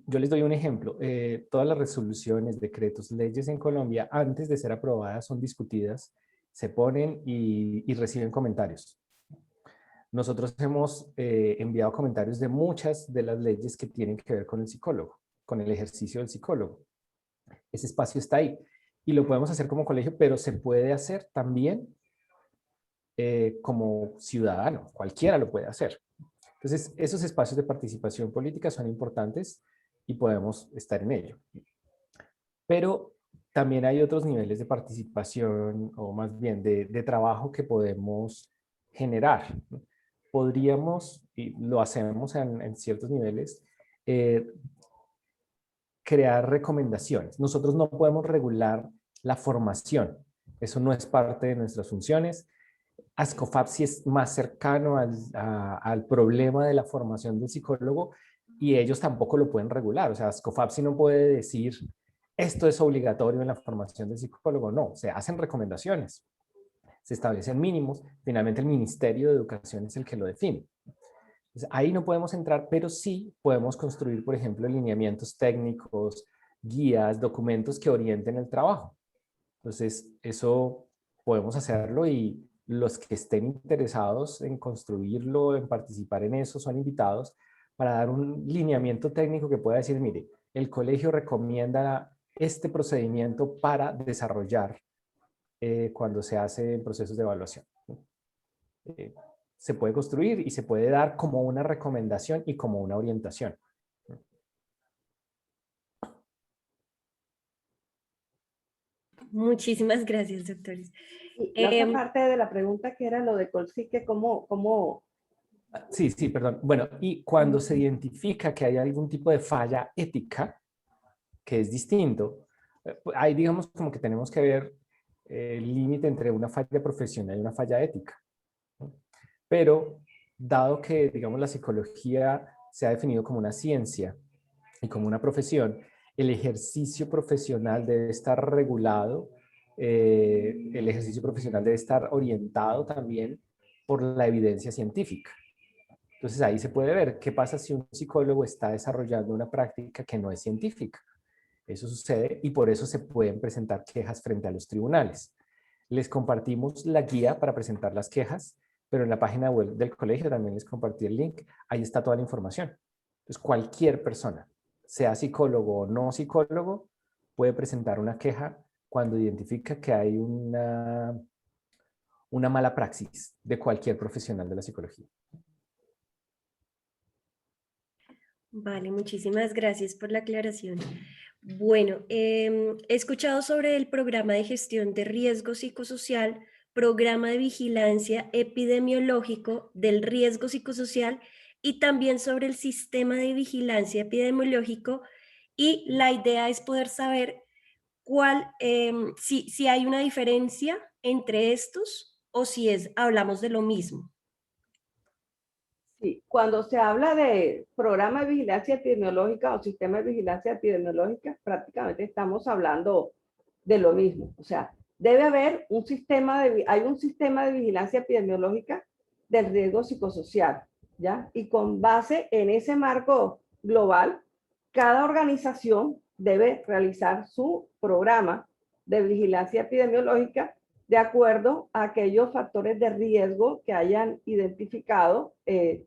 Yo les doy un ejemplo. Todas las resoluciones, decretos, leyes en Colombia, antes de ser aprobadas, son discutidas, se ponen y reciben comentarios. Nosotros hemos enviado comentarios de muchas de las leyes que tienen que ver con el psicólogo, con el ejercicio del psicólogo. Ese espacio está ahí y lo podemos hacer como colegio, pero se puede hacer también como ciudadano. Cualquiera lo puede hacer. Entonces, esos espacios de participación política son importantes y podemos estar en ello. Pero también hay otros niveles de participación o más bien de trabajo que podemos generar. Podríamos, y lo hacemos en ciertos niveles, crear recomendaciones. Nosotros no podemos regular la formación. Eso no es parte de nuestras funciones. ASCOFAPSI es más cercano al problema de la formación del psicólogo y ellos tampoco lo pueden regular. O sea, ASCOFAPSI no puede decir esto es obligatorio en la formación del psicólogo. No, se hacen recomendaciones, se establecen mínimos, finalmente el Ministerio de Educación es el que lo define. Entonces, ahí no podemos entrar, pero sí podemos construir, por ejemplo, lineamientos técnicos, guías, documentos que orienten el trabajo. Entonces, eso podemos hacerlo y los que estén interesados en construirlo, en participar en eso, son invitados para dar un lineamiento técnico que pueda decir, mire, el colegio recomienda este procedimiento para desarrollar cuando se hace procesos de evaluación. Se puede construir y se puede dar como una recomendación y como una orientación. Muchísimas gracias, doctores. Y la otra parte de la pregunta que era lo de Colsique, ¿cómo? Sí, perdón. Bueno, y cuando se identifica que hay algún tipo de falla ética, que es distinto, ahí digamos como que tenemos que ver el límite entre una falla profesional y una falla ética, ¿no? Pero dado que, digamos, la psicología se ha definido como una ciencia y como una profesión, el ejercicio profesional debe estar regulado, el ejercicio profesional debe estar orientado también por la evidencia científica. Entonces ahí se puede ver qué pasa si un psicólogo está desarrollando una práctica que no es científica. Eso sucede y por eso se pueden presentar quejas frente a los tribunales. Les compartimos la guía para presentar las quejas, pero en la página web del colegio también les compartí el link. Ahí está toda la información. Entonces cualquier persona, sea psicólogo o no psicólogo, puede presentar una queja cuando identifica que hay una mala praxis de cualquier profesional de la psicología. Vale, muchísimas gracias por la aclaración. Bueno, he escuchado sobre el programa de gestión de riesgo psicosocial, programa de vigilancia epidemiológico del riesgo psicosocial y también sobre el sistema de vigilancia epidemiológico, y la idea es poder saber si hay una diferencia entre estos o si hablamos de lo mismo. Sí, cuando se habla de programa de vigilancia epidemiológica o sistema de vigilancia epidemiológica, prácticamente estamos hablando de lo mismo. O sea, debe haber hay un sistema de vigilancia epidemiológica del riesgo psicosocial, ¿ya? Y con base en ese marco global, cada organización debe realizar su programa de vigilancia epidemiológica de acuerdo a aquellos factores de riesgo que hayan identificado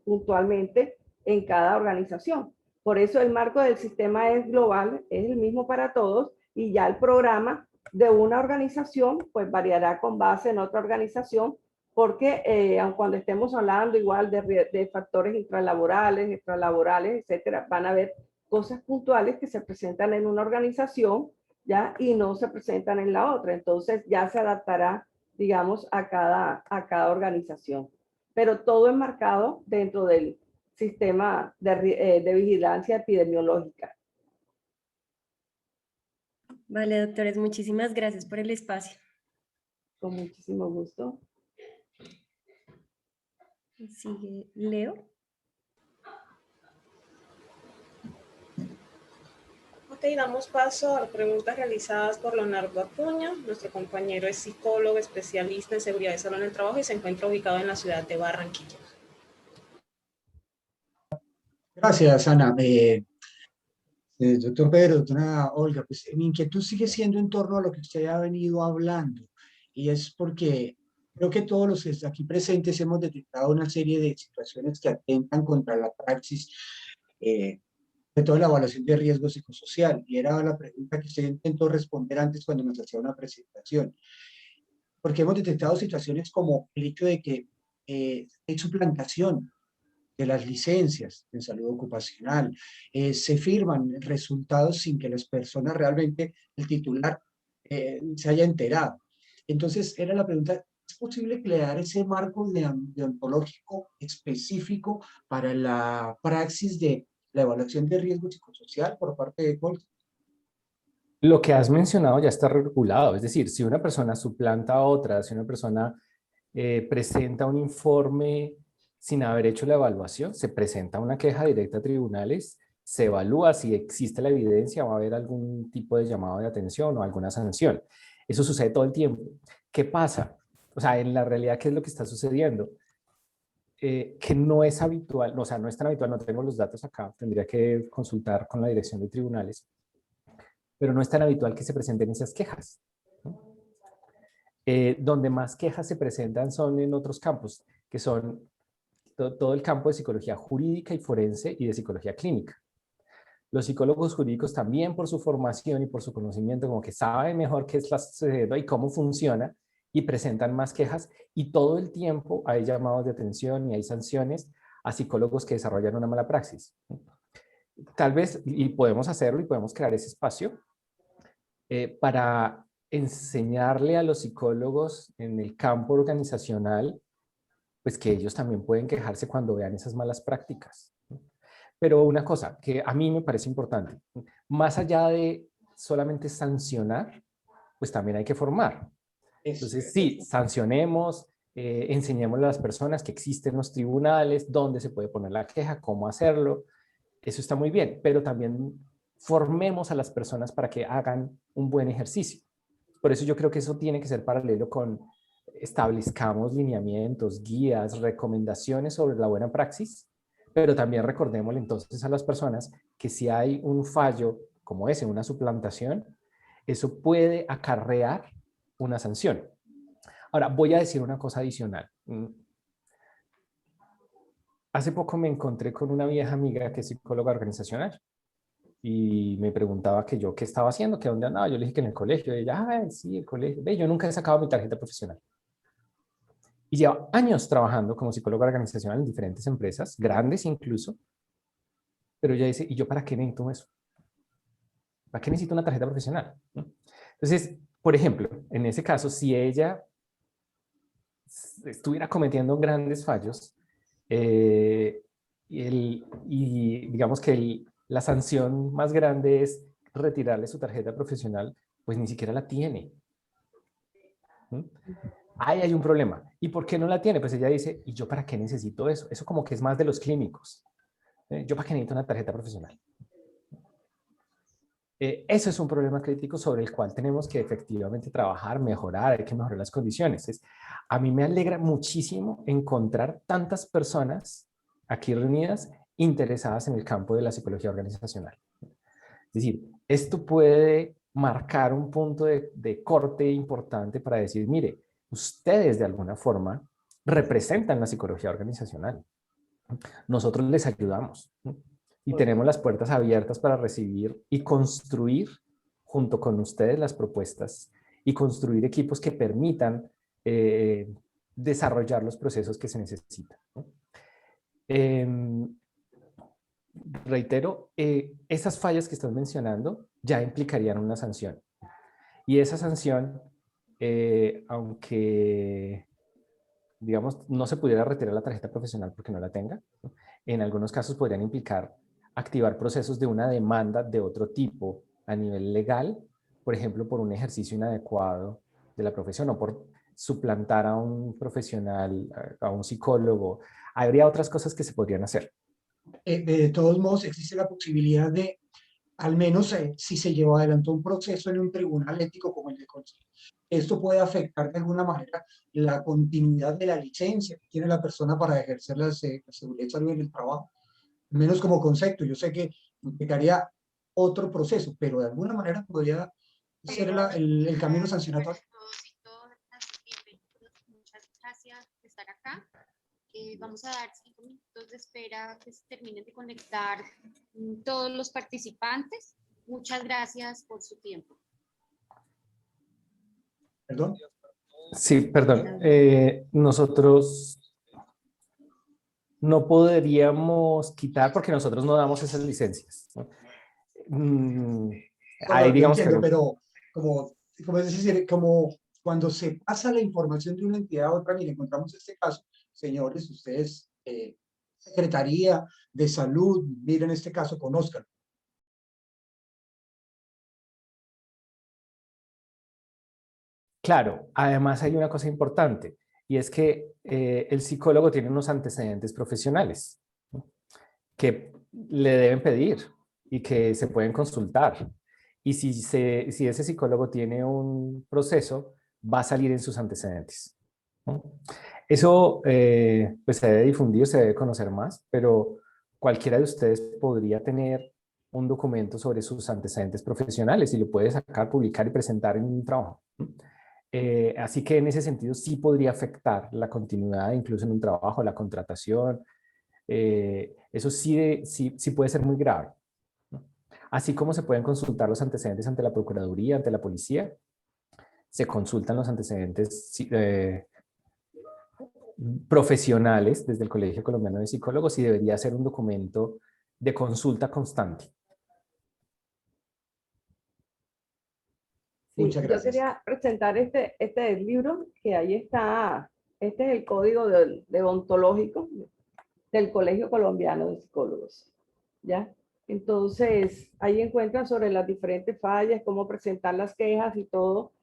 puntualmente en cada organización. Por eso el marco del sistema es global, es el mismo para todos, y ya el programa de una organización pues variará con base en otra organización, porque aun cuando estemos hablando igual de factores intralaborales, extralaborales, etcétera, van a haber cosas puntuales que se presentan en una organización, ¿ya? Y no se presentan en la otra. Entonces ya se adaptará, digamos, a cada organización. Pero todo enmarcado dentro del sistema de vigilancia epidemiológica. Vale, doctores, muchísimas gracias por el espacio. Con muchísimo gusto. Sigue Leo. Ok, damos paso a las preguntas realizadas por Leonardo Acuña. Nuestro compañero es psicólogo, especialista en seguridad y salud en el trabajo y se encuentra ubicado en la ciudad de Barranquilla. Gracias, Ana. Doctor Pedro, doctora Olga, pues mi inquietud sigue siendo en torno a lo que usted ha venido hablando, y es porque creo que todos los aquí presentes hemos detectado una serie de situaciones que atentan contra la praxis de toda la evaluación de riesgo psicosocial, y era la pregunta que usted intentó responder antes cuando nos hacía una presentación, porque hemos detectado situaciones como el hecho de que hay suplantación de las licencias en salud ocupacional, se firman resultados sin que las personas realmente, el titular, se haya enterado. Entonces, era la pregunta, ¿es posible crear ese marco deontológico específico para la praxis de la evaluación de riesgo psicosocial por parte de Colca? Lo que has mencionado ya está regulado, es decir, si una persona suplanta a otra, si una persona presenta un informe sin haber hecho la evaluación, se presenta una queja directa a tribunales se evalúa si existe la evidencia, va a haber algún tipo de llamado de atención o alguna sanción. Eso sucede todo el tiempo. ¿Qué pasa? O sea, en la realidad, ¿qué es lo que está sucediendo? Que no es habitual, o sea, no es tan habitual, no tengo los datos acá, tendría que consultar con la dirección de tribunales, pero no es tan habitual que se presenten esas quejas, ¿no? Donde más quejas se presentan son en otros campos, que son todo el campo de psicología jurídica y forense y de psicología clínica. Los psicólogos jurídicos también por su formación y por su conocimiento como que saben mejor qué está sucediendo y cómo funciona y presentan más quejas y todo el tiempo hay llamados de atención y hay sanciones a psicólogos que desarrollan una mala praxis. Tal vez, y podemos hacerlo y podemos crear ese espacio para enseñarle a los psicólogos en el campo organizacional pues que ellos también pueden quejarse cuando vean esas malas prácticas. Pero una cosa que a mí me parece importante, más allá de solamente sancionar, pues también hay que formar. Entonces, sí, sancionemos, enseñemos a las personas que existen los tribunales, dónde se puede poner la queja, cómo hacerlo. Eso está muy bien, pero también formemos a las personas para que hagan un buen ejercicio. Por eso yo creo que eso tiene que ser paralelo con establezcamos lineamientos, guías, recomendaciones sobre la buena praxis, pero también recordémosle entonces a las personas que si hay un fallo como ese, una suplantación, eso puede acarrear una sanción. Ahora, voy a decir una cosa adicional. Hace poco me encontré con una vieja amiga que es psicóloga organizacional y me preguntaba que yo qué estaba haciendo, que dónde andaba. Yo le dije que en el colegio. Y ella, ay, sí, el colegio. Ve, yo nunca he sacado mi tarjeta profesional. Y lleva años trabajando como psicóloga organizacional en diferentes empresas, grandes incluso, pero ella dice, ¿y yo para qué necesito eso? ¿Para qué necesito una tarjeta profesional? Entonces, por ejemplo, en ese caso, si ella estuviera cometiendo grandes fallos y digamos que la sanción más grande es retirarle su tarjeta profesional, pues ni siquiera la tiene. Ahí hay un problema. ¿Y por qué no la tiene? Pues ella dice, ¿y yo para qué necesito eso? Eso como que es más de los clínicos. ¿Yo para qué necesito una tarjeta profesional? Eso es un problema crítico sobre el cual tenemos que efectivamente trabajar, mejorar, hay que mejorar las condiciones. A mí me alegra muchísimo encontrar tantas personas aquí reunidas interesadas en el campo de la psicología organizacional. Es decir, esto puede marcar un punto de corte importante para decir, mire, ustedes de alguna forma representan la psicología organizacional. Nosotros les ayudamos y tenemos las puertas abiertas para recibir y construir junto con ustedes las propuestas y construir equipos que permitan desarrollar los procesos que se necesitan. Reitero, esas fallas que estás mencionando ya implicarían una sanción. Y esa sanción, aunque digamos no se pudiera retirar la tarjeta profesional porque no la tenga, en algunos casos podrían implicar activar procesos de una demanda de otro tipo a nivel legal, por ejemplo, por un ejercicio inadecuado de la profesión o por suplantar a un profesional, a un psicólogo. Habría otras cosas que se podrían hacer. De todos modos, existe la posibilidad de, al menos si se lleva adelante un proceso en un tribunal ético como el de Consejo, esto puede afectar de alguna manera la continuidad de la licencia que tiene la persona para ejercer la seguridad y salud en el trabajo, al menos como concepto. Yo sé que implicaría otro proceso, pero de alguna manera podría ser el camino sancionatorio. Muchas gracias por estar acá. Vamos a dar 5 minutos de espera que se terminen de conectar todos los participantes. Muchas gracias por su tiempo. ¿Perdón? Sí, perdón. Nosotros no podríamos quitar porque nosotros no damos esas licencias, ¿no? Ahí digamos entiendo, que... pero como es decir, como cuando se pasa la información de una entidad a otra, mire, encontramos este caso, señores, ustedes, Secretaría de Salud, miren este caso, conozcan. Claro, además hay una cosa importante y es que el psicólogo tiene unos antecedentes profesionales, ¿no?, que le deben pedir y que se pueden consultar. Y si ese psicólogo tiene un proceso, va a salir en sus antecedentes, ¿no? Eso pues se debe difundir, se debe conocer más, pero cualquiera de ustedes podría tener un documento sobre sus antecedentes profesionales y lo puede sacar, publicar y presentar en un trabajo. Así que en ese sentido sí podría afectar la continuidad, incluso en un trabajo, la contratación. Eso sí puede ser muy grave, ¿no? Así como se pueden consultar los antecedentes ante la Procuraduría, ante la policía, se consultan los antecedentes profesionales desde el Colegio Colombiano de Psicólogos y debería ser un documento de consulta constante. Sí, Muchas yo gracias. quería presentar este libro, que ahí está, este es el código deontológico del Colegio Colombiano de Psicólogos, ¿ya? Entonces, ahí encuentran sobre las diferentes fallas, cómo presentar las quejas y todo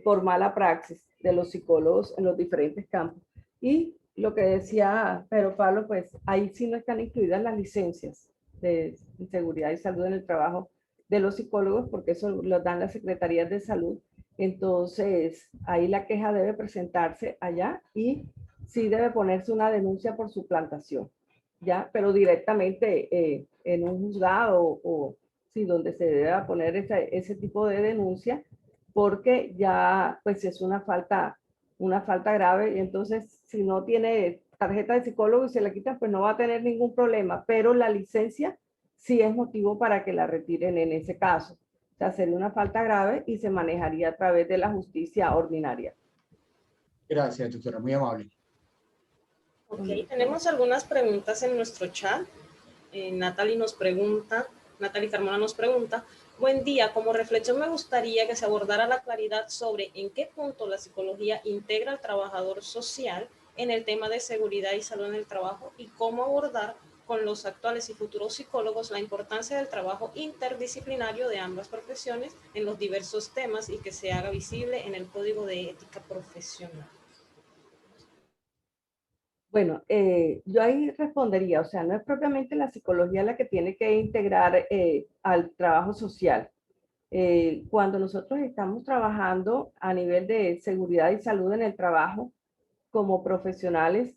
por mala praxis de los psicólogos en los diferentes campos. Y lo que decía Pedro Pablo, pues ahí sí no están incluidas las licencias de seguridad y salud en el trabajo de los psicólogos, porque eso lo dan las secretarías de salud. Entonces, ahí la queja debe presentarse allá y sí debe ponerse una denuncia por suplantación, ¿ya? Pero directamente en un juzgado o sí, donde se debe poner ese tipo de denuncia, porque ya pues es una falta grave, y entonces si no tiene tarjeta de psicólogo y se la quitan, pues no va a tener ningún problema, pero la licencia sí es motivo para que la retiren en ese caso. O sea, sería una falta grave y se manejaría a través de la justicia ordinaria. Gracias, doctora, muy amable. Ok, tenemos algunas preguntas en nuestro chat. Natalie Carmona nos pregunta: buen día, como reflexión me gustaría que se abordara la claridad sobre en qué punto la psicología integra al trabajador social en el tema de seguridad y salud en el trabajo y cómo abordar con los actuales y futuros psicólogos la importancia del trabajo interdisciplinario de ambas profesiones en los diversos temas y que se haga visible en el Código de Ética Profesional. Bueno, yo ahí respondería, o sea, no es propiamente la psicología la que tiene que integrar al trabajo social. Cuando nosotros estamos trabajando a nivel de seguridad y salud en el trabajo como profesionales,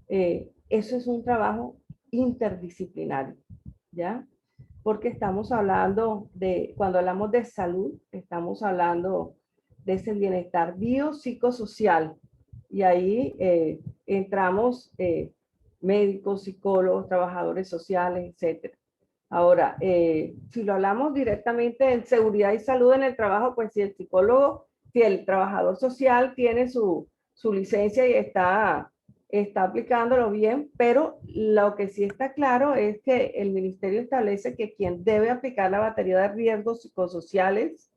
eso es un trabajo interdisciplinario, ¿ya? Porque estamos hablando cuando hablamos de salud, estamos hablando de ese bienestar biopsicosocial, y ahí entramos médicos, psicólogos, trabajadores sociales, etcétera. Ahora, si lo hablamos directamente en seguridad y salud en el trabajo, pues si el psicólogo, si el trabajador social tiene su licencia y está aplicándolo bien, pero lo que sí está claro es que el ministerio establece que quien debe aplicar la batería de riesgos psicosociales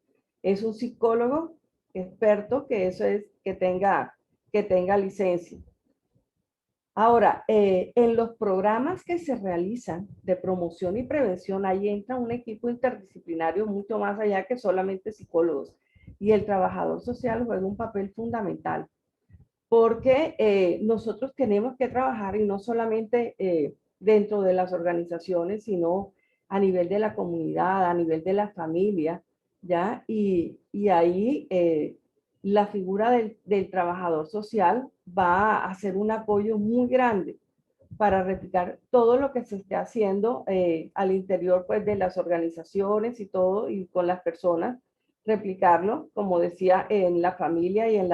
es un psicólogo experto, que eso es que tenga licencia. Ahora, en los programas que se realizan de promoción y prevención, ahí entra un equipo interdisciplinario mucho más allá que solamente psicólogos, y el trabajador social juega un papel fundamental, porque nosotros tenemos que trabajar, y no solamente dentro de las organizaciones, sino a nivel de la comunidad, a nivel de la familia, ¿ya? Y ahí la figura del trabajador social va a hacer un apoyo muy grande para replicar todo lo que se esté haciendo al interior, pues, de las organizaciones y todo, y con las personas, replicarlo, como decía, en la familia y en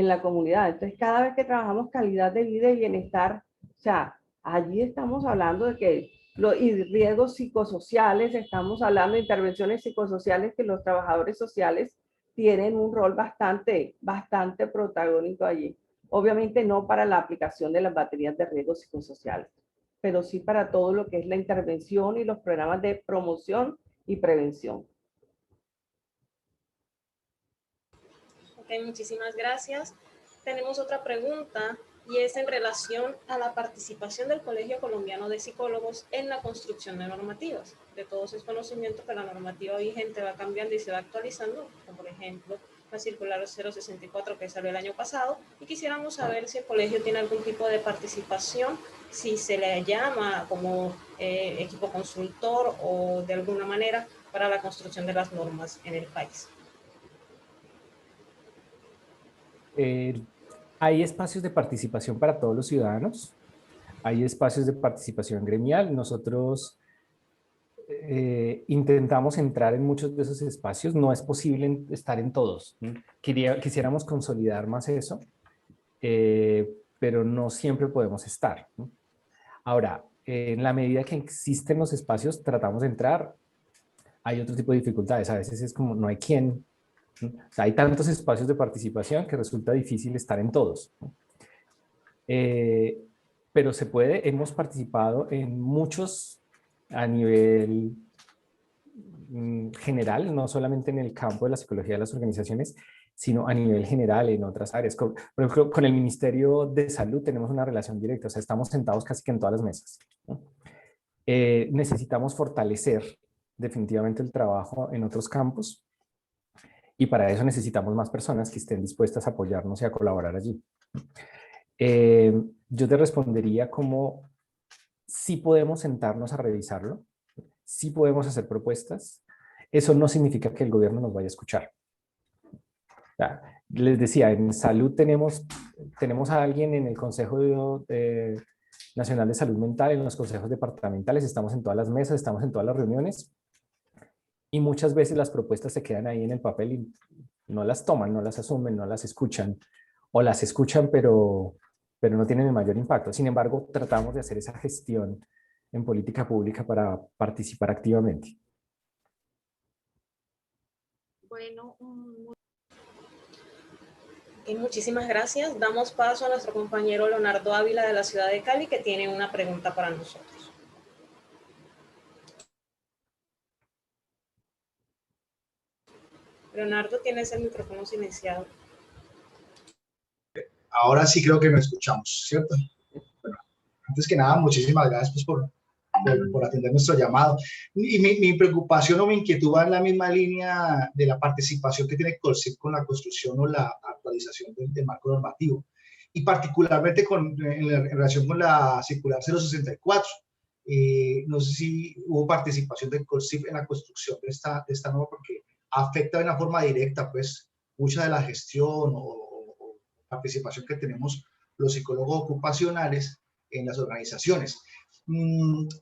la comunidad. Entonces, cada vez que trabajamos calidad de vida y bienestar, o sea, allí estamos hablando de que y riesgos psicosociales, estamos hablando de intervenciones psicosociales, que los trabajadores sociales tienen un rol bastante protagónico allí. Obviamente no para la aplicación de las baterías de riesgos psicosociales, pero sí para todo lo que es la intervención y los programas de promoción y prevención. Ok, muchísimas gracias. Tenemos otra pregunta y es en relación a la participación del Colegio Colombiano de Psicólogos en la construcción de normativas. De todos es conocimiento que la normativa vigente va cambiando y se va actualizando, como por ejemplo la circular 064 que salió el año pasado, y quisiéramos saber si el colegio tiene algún tipo de participación, si se le llama como equipo consultor o de alguna manera para la construcción de las normas en el país. Hay espacios de participación para todos los ciudadanos, hay espacios de participación gremial. Nosotros intentamos entrar en muchos de esos espacios, no es posible estar en todos. Quisiéramos consolidar más eso, pero no siempre podemos estar. Ahora, en la medida que existen los espacios, tratamos de entrar. Hay otro tipo de dificultades, a veces es como no hay quien. O sea, hay tantos espacios de participación que resulta difícil estar en todos. Pero se puede, hemos participado en muchos a nivel general, no solamente en el campo de la psicología de las organizaciones, sino a nivel general en otras áreas. Por ejemplo, con el Ministerio de Salud tenemos una relación directa, o sea, estamos sentados casi que en todas las mesas, ¿no? Necesitamos fortalecer definitivamente el trabajo en otros campos, y para eso necesitamos más personas que estén dispuestas a apoyarnos y a colaborar allí. Yo te respondería como sí podemos sentarnos a revisarlo, sí podemos hacer propuestas. Eso no significa que el gobierno nos vaya a escuchar. Ya, les decía, en salud tenemos a alguien en el Consejo Nacional de Salud Mental, en los consejos departamentales, estamos en todas las mesas, estamos en todas las reuniones, y muchas veces las propuestas se quedan ahí en el papel y no las toman, no las asumen, no las escuchan, o las escuchan pero no tienen el mayor impacto. Sin embargo, tratamos de hacer esa gestión en política pública para participar activamente. Bueno, muchísimas gracias. Damos paso a nuestro compañero Leonardo Ávila de la ciudad de Cali, que tiene una pregunta para nosotros. Leonardo, tienes el micrófono silenciado. Ahora sí creo que nos escuchamos, ¿cierto? Bueno, antes que nada, muchísimas gracias pues, por atender nuestro llamado. Y mi preocupación o mi inquietud va en la misma línea de la participación que tiene Colsip con la construcción o la actualización del marco normativo, y particularmente en relación con la circular 064. No sé si hubo participación de Colsip en la construcción de esta norma, porque afecta de una forma directa pues mucha de la gestión o participación que tenemos los psicólogos ocupacionales en las organizaciones.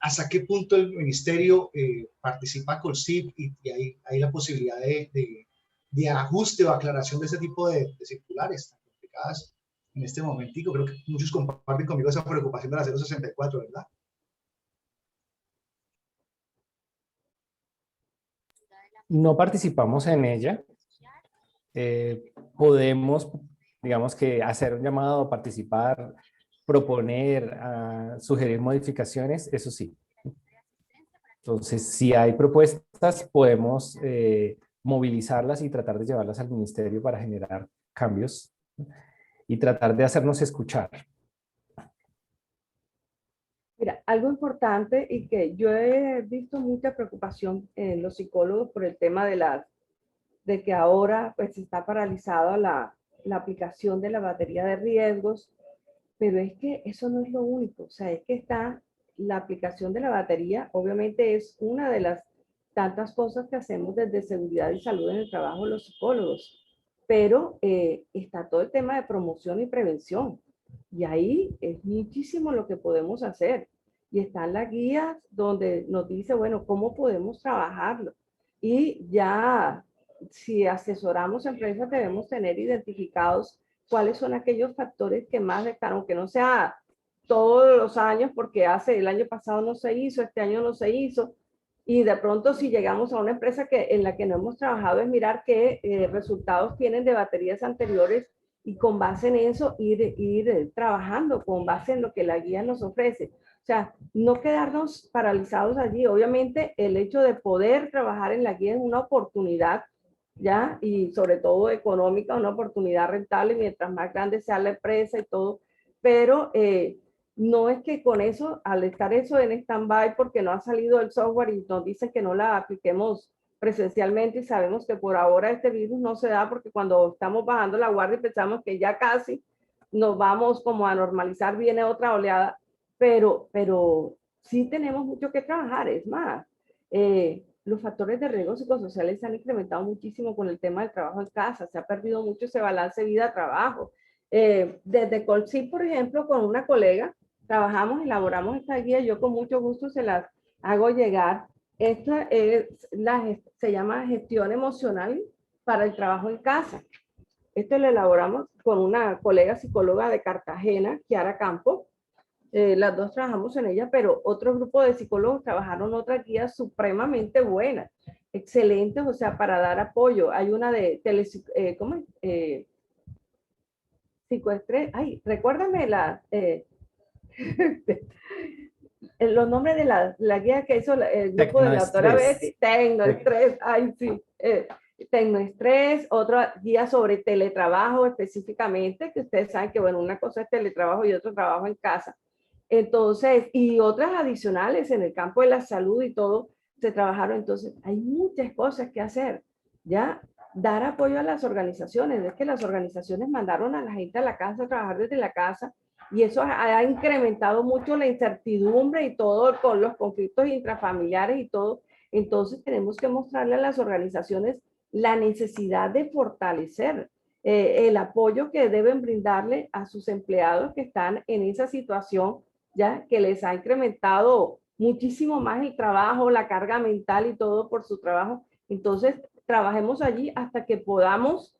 ¿Hasta qué punto el ministerio participa con CIP y hay la posibilidad de ajuste o aclaración de ese tipo de circulares tan complicadas en este momentico? Creo que muchos comparten conmigo esa preocupación de la 064, ¿verdad? No participamos en ella. Podemos, digamos que hacer un llamado a participar, proponer, a sugerir modificaciones, eso sí. Entonces, si hay propuestas, podemos movilizarlas y tratar de llevarlas al ministerio para generar cambios y tratar de hacernos escuchar. Mira, algo importante y que yo he visto mucha preocupación en los psicólogos por el tema de que ahora pues está paralizada la aplicación de la batería de riesgos, pero es que eso no es lo único, o sea, es que está la aplicación de la batería, obviamente es una de las tantas cosas que hacemos desde seguridad y salud en el trabajo de los psicólogos, pero está todo el tema de promoción y prevención, y ahí es muchísimo lo que podemos hacer, y están las guías donde nos dice, bueno, ¿cómo podemos trabajarlo? Y ya, si asesoramos empresas, debemos tener identificados cuáles son aquellos factores que más están, aunque no sea todos los años, porque el año pasado no se hizo, este año no se hizo, y de pronto si llegamos a una empresa en la que no hemos trabajado, es mirar qué resultados tienen de baterías anteriores y con base en eso ir trabajando, con base en lo que la guía nos ofrece. O sea, no quedarnos paralizados allí. Obviamente el hecho de poder trabajar en la guía es una oportunidad, ¿ya? Y sobre todo económica, una oportunidad rentable, mientras más grande sea la empresa y todo, pero no es que con eso, al estar eso en stand-by porque no ha salido el software y nos dicen que no la apliquemos presencialmente y sabemos que por ahora este virus no se da porque cuando estamos bajando la guardia y pensamos que ya casi nos vamos como a normalizar, viene otra oleada, pero sí tenemos mucho que trabajar. Es más, los factores de riesgo psicosociales se han incrementado muchísimo con el tema del trabajo en casa, se ha perdido mucho ese balance vida-trabajo. Desde Colsip, por ejemplo, con una colega, trabajamos, elaboramos esta guía, yo con mucho gusto se las hago llegar. Esta es se llama gestión emocional para el trabajo en casa. Esto lo elaboramos con una colega psicóloga de Cartagena, Kiara Campo. Las dos trabajamos en ella, pero otro grupo de psicólogos trabajaron otras guías supremamente buenas, excelentes, o sea, para dar apoyo. Hay una de ¿cómo es? Psicoestrés. Ay, recuérdame los nombres de la guía que hizo el grupo de la doctora Betty. Tecnoestrés, ay sí. Tecnoestrés, otra guía sobre teletrabajo específicamente, que ustedes saben que, bueno, una cosa es teletrabajo y otro trabajo en casa. Entonces, y otras adicionales en el campo de la salud y todo, se trabajaron. Entonces, hay muchas cosas que hacer, ¿ya? Dar apoyo a las organizaciones. Es que las organizaciones mandaron a la gente a la casa a trabajar desde la casa y eso ha incrementado mucho la incertidumbre y todo con los conflictos intrafamiliares y todo. Entonces, tenemos que mostrarle a las organizaciones la necesidad de fortalecer el apoyo que deben brindarle a sus empleados que están en esa situación, ya que les ha incrementado muchísimo más el trabajo, la carga mental y todo por su trabajo. Entonces, trabajemos allí hasta que podamos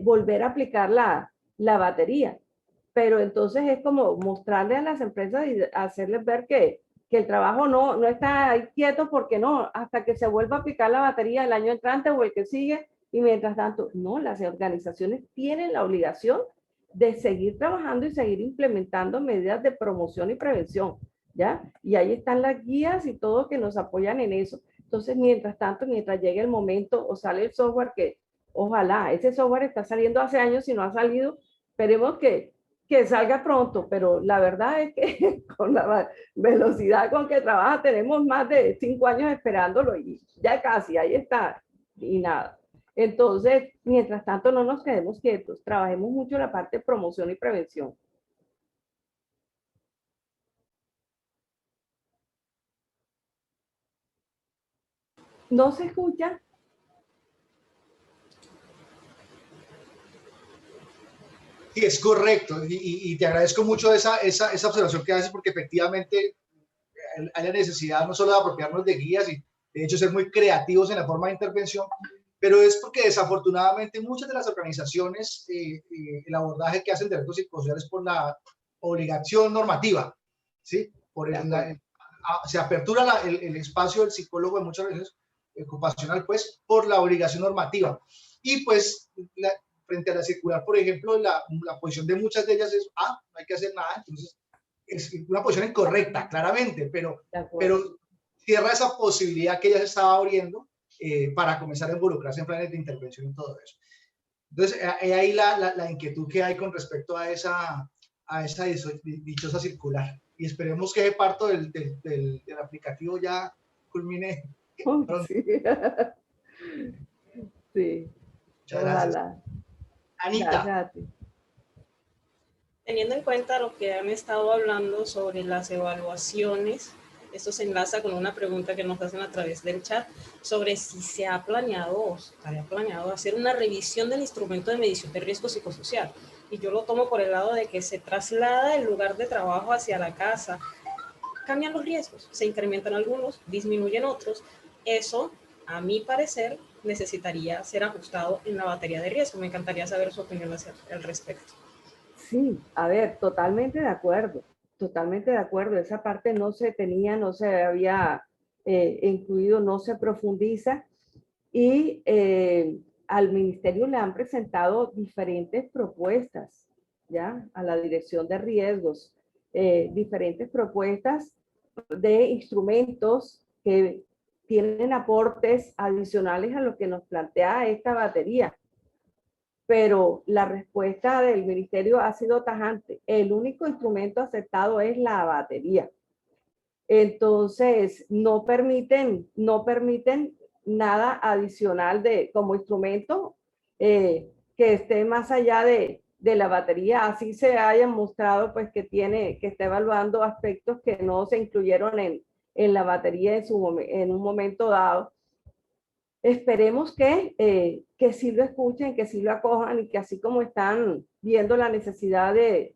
volver a aplicar la batería. Pero entonces es como mostrarle a las empresas y hacerles ver que el trabajo no está ahí quieto, porque no, hasta que se vuelva a aplicar la batería el año entrante o el que sigue, y mientras tanto, no, las organizaciones tienen la obligación de seguir trabajando y seguir implementando medidas de promoción y prevención, ¿ya? Y ahí están las guías y todo que nos apoyan en eso. Entonces, mientras tanto, mientras llegue el momento o sale el software, que ojalá, ese software está saliendo hace años y no ha salido, esperemos que salga pronto, pero la verdad es que con la velocidad con que trabaja tenemos más de 5 años esperándolo y ya casi ahí está y nada. Entonces, mientras tanto no nos quedemos quietos, trabajemos mucho la parte de promoción y prevención. ¿No se escucha? Sí, es correcto, y te agradezco mucho esa observación que haces, porque efectivamente hay la necesidad no solo de apropiarnos de guías y de hecho ser muy creativos en la forma de intervención, pero es porque desafortunadamente muchas de las organizaciones, el abordaje que hacen de riesgos psicosociales por la obligación normativa, ¿sí? Se apertura el espacio del psicólogo en muchas veces ocupacional, pues, por la obligación normativa. Y pues, frente a la circular, por ejemplo, la posición de muchas de ellas es, no hay que hacer nada. Entonces, es una posición incorrecta, claramente, pero cierra esa posibilidad que ya se estaba abriendo para comenzar a involucrarse en planes de intervención y todo eso. Entonces, ahí la inquietud que hay con respecto a esa dichosa circular. Y esperemos que parto del aplicativo ya culmine. Sí. Sí. Muchas gracias. Ojalá. Anita. Gracias. Teniendo en cuenta lo que han estado hablando sobre las evaluaciones, esto se enlaza con una pregunta que nos hacen a través del chat sobre si se ha planeado o estaría planeado hacer una revisión del instrumento de medición de riesgo psicosocial. Y yo lo tomo por el lado de que se traslada el lugar de trabajo hacia la casa. Cambian los riesgos, se incrementan algunos, disminuyen otros. Eso, a mi parecer, necesitaría ser ajustado en la batería de riesgo. Me encantaría saber su opinión al respecto. Sí, a ver, totalmente de acuerdo, totalmente de acuerdo. Esa parte no se tenía, no se había incluido, no se profundiza y al ministerio le han presentado diferentes propuestas, ¿ya? A la dirección de riesgos, diferentes propuestas de instrumentos que tienen aportes adicionales a lo que nos plantea esta batería. Pero la respuesta del ministerio ha sido tajante. El único instrumento aceptado es la batería. Entonces, no permiten nada adicional como instrumento que esté más allá de la batería, así se hayan mostrado pues que está evaluando aspectos que no se incluyeron en la batería en un momento dado. Esperemos que sí lo escuchen, que sí lo acojan y que así como están viendo la necesidad de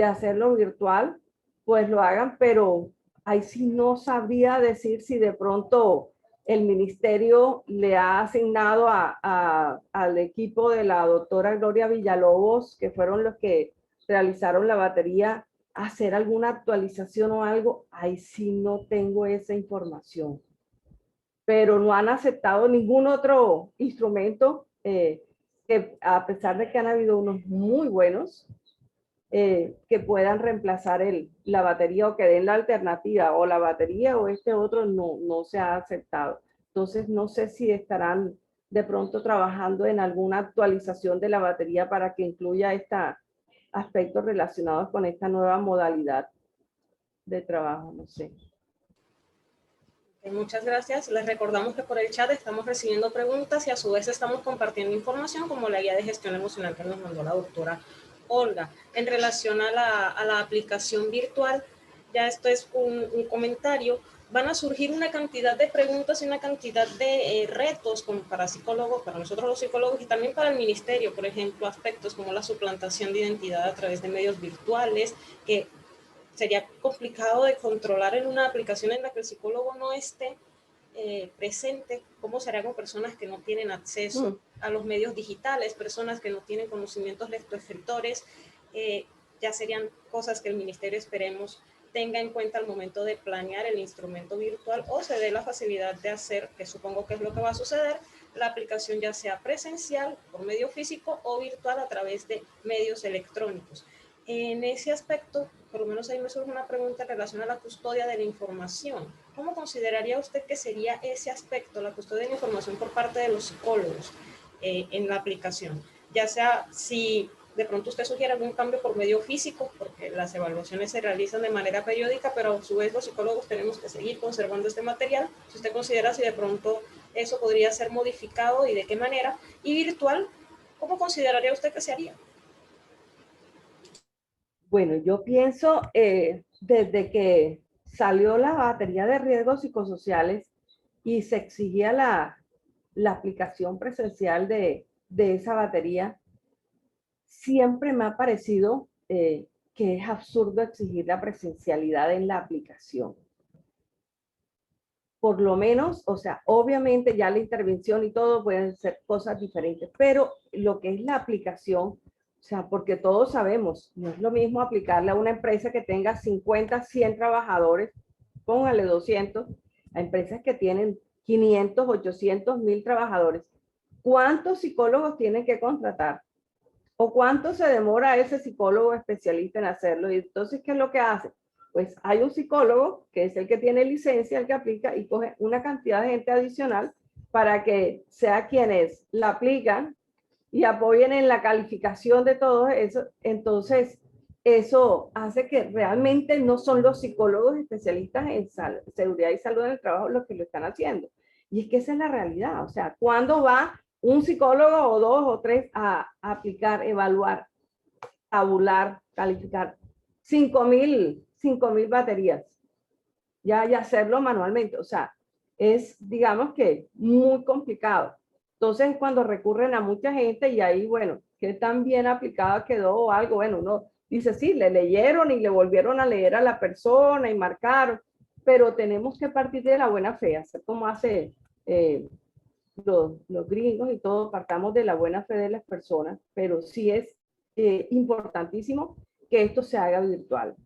hacerlo virtual, pues lo hagan, pero ahí sí no sabría decir si de pronto el ministerio le ha asignado al equipo de la doctora Gloria Villalobos, que fueron los que realizaron la batería, hacer alguna actualización o algo. Ahí sí no tengo esa información, pero no han aceptado ningún otro instrumento, que a pesar de que han habido unos muy buenos, que puedan reemplazar la batería o que den la alternativa, o la batería o este otro, no se ha aceptado. Entonces no sé si estarán de pronto trabajando en alguna actualización de la batería para que incluya aspectos relacionados con esta nueva modalidad de trabajo, no sé. Muchas gracias. Les recordamos que por el chat estamos recibiendo preguntas y a su vez estamos compartiendo información como la guía de gestión emocional que nos mandó la doctora Olga. En relación a la aplicación virtual, ya esto es un comentario, van a surgir una cantidad de preguntas y una cantidad de retos como para psicólogos, para nosotros los psicólogos y también para el ministerio, por ejemplo, aspectos como la suplantación de identidad a través de medios virtuales, que sería complicado de controlar en una aplicación en la que el psicólogo no esté presente. ¿Cómo será con personas que no tienen acceso a los medios digitales, personas que no tienen conocimientos lectoescritores? Ya serían cosas que el ministerio, esperemos, tenga en cuenta al momento de planear el instrumento virtual o se dé la facilidad de hacer, que supongo que es lo que va a suceder, la aplicación ya sea presencial, por medio físico o virtual a través de medios electrónicos. En ese aspecto, por lo menos ahí me surge una pregunta en relación a la custodia de la información. ¿Cómo consideraría usted que sería ese aspecto, la custodia de la información por parte de los psicólogos en la aplicación? Ya sea si de pronto usted sugiere algún cambio por medio físico, porque las evaluaciones se realizan de manera periódica, pero a su vez los psicólogos tenemos que seguir conservando este material. Si usted considera si de pronto eso podría ser modificado y de qué manera. Y virtual, ¿cómo consideraría usted que se haría? Bueno, yo pienso, desde que salió la batería de riesgos psicosociales y se exigía la aplicación presencial de esa batería, siempre me ha parecido que es absurdo exigir la presencialidad en la aplicación. Por lo menos, o sea, obviamente ya la intervención y todo pueden ser cosas diferentes, pero lo que es la aplicación, o sea, porque todos sabemos, no es lo mismo aplicarle a una empresa que tenga 50, 100 trabajadores, póngale 200, a empresas que tienen 500, 800, 1000 trabajadores. ¿Cuántos psicólogos tienen que contratar? ¿O cuánto se demora ese psicólogo especialista en hacerlo? Y entonces, ¿qué es lo que hace? Pues hay un psicólogo que es el que tiene licencia, el que aplica y coge una cantidad de gente adicional para que sea quienes la aplican y apoyen en la calificación de todo eso. Entonces, eso hace que realmente no son los psicólogos especialistas en seguridad y salud en el trabajo los que lo están haciendo. Y es que esa es la realidad. O sea, ¿cuándo va un psicólogo o 2 o 3 a aplicar, evaluar, tabular, calificar 5,000 baterías y hacerlo manualmente? O sea, es, digamos que, muy complicado. Entonces, cuando recurren a mucha gente y ahí, bueno, qué tan bien aplicada quedó o algo, bueno, uno dice, sí, le leyeron y le volvieron a leer a la persona y marcaron, pero tenemos que partir de la buena fe, hacer como hace los gringos y todo, partamos de la buena fe de las personas, pero sí es importantísimo que esto se haga virtual.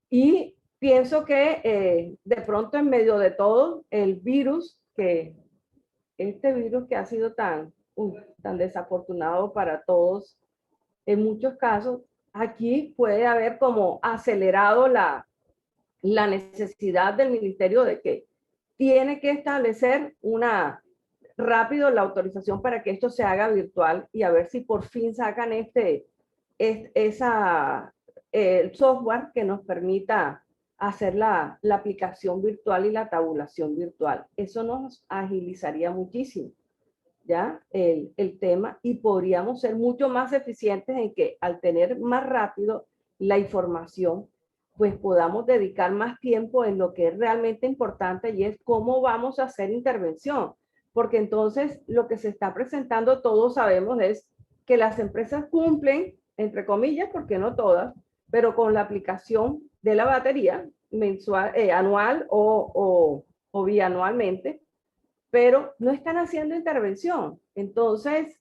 Y pienso que de pronto en medio de todo, el virus, este virus que ha sido tan desafortunado para todos, en muchos casos, aquí puede haber como acelerado la necesidad del ministerio de que tiene que establecer rápido la autorización para que esto se haga virtual y a ver si por fin sacan el software que nos permita hacer la aplicación virtual y la tabulación virtual. Eso nos agilizaría muchísimo, ¿ya? El tema, y podríamos ser mucho más eficientes en que al tener más rápido la información, pues podamos dedicar más tiempo en lo que es realmente importante, y es cómo vamos a hacer intervención. Porque entonces lo que se está presentando, todos sabemos, es que las empresas cumplen, entre comillas, porque no todas, pero con la aplicación de la batería mensual, anual o bianualmente, pero no están haciendo intervención. Entonces,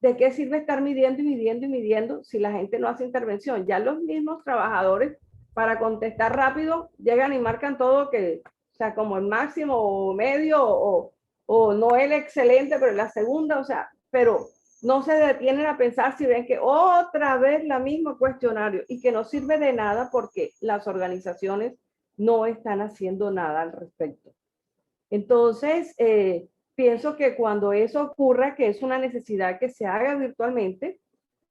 ¿de qué sirve estar midiendo y midiendo y midiendo si la gente no hace intervención? Ya los mismos trabajadores, para contestar rápido, llegan y marcan todo, que, o sea, como el máximo o medio o no el excelente, pero la segunda, o sea, pero no se detienen a pensar si ven que otra vez la misma cuestionario, y que no sirve de nada porque las organizaciones no están haciendo nada al respecto. Entonces, pienso que cuando eso ocurra, que es una necesidad que se haga virtualmente,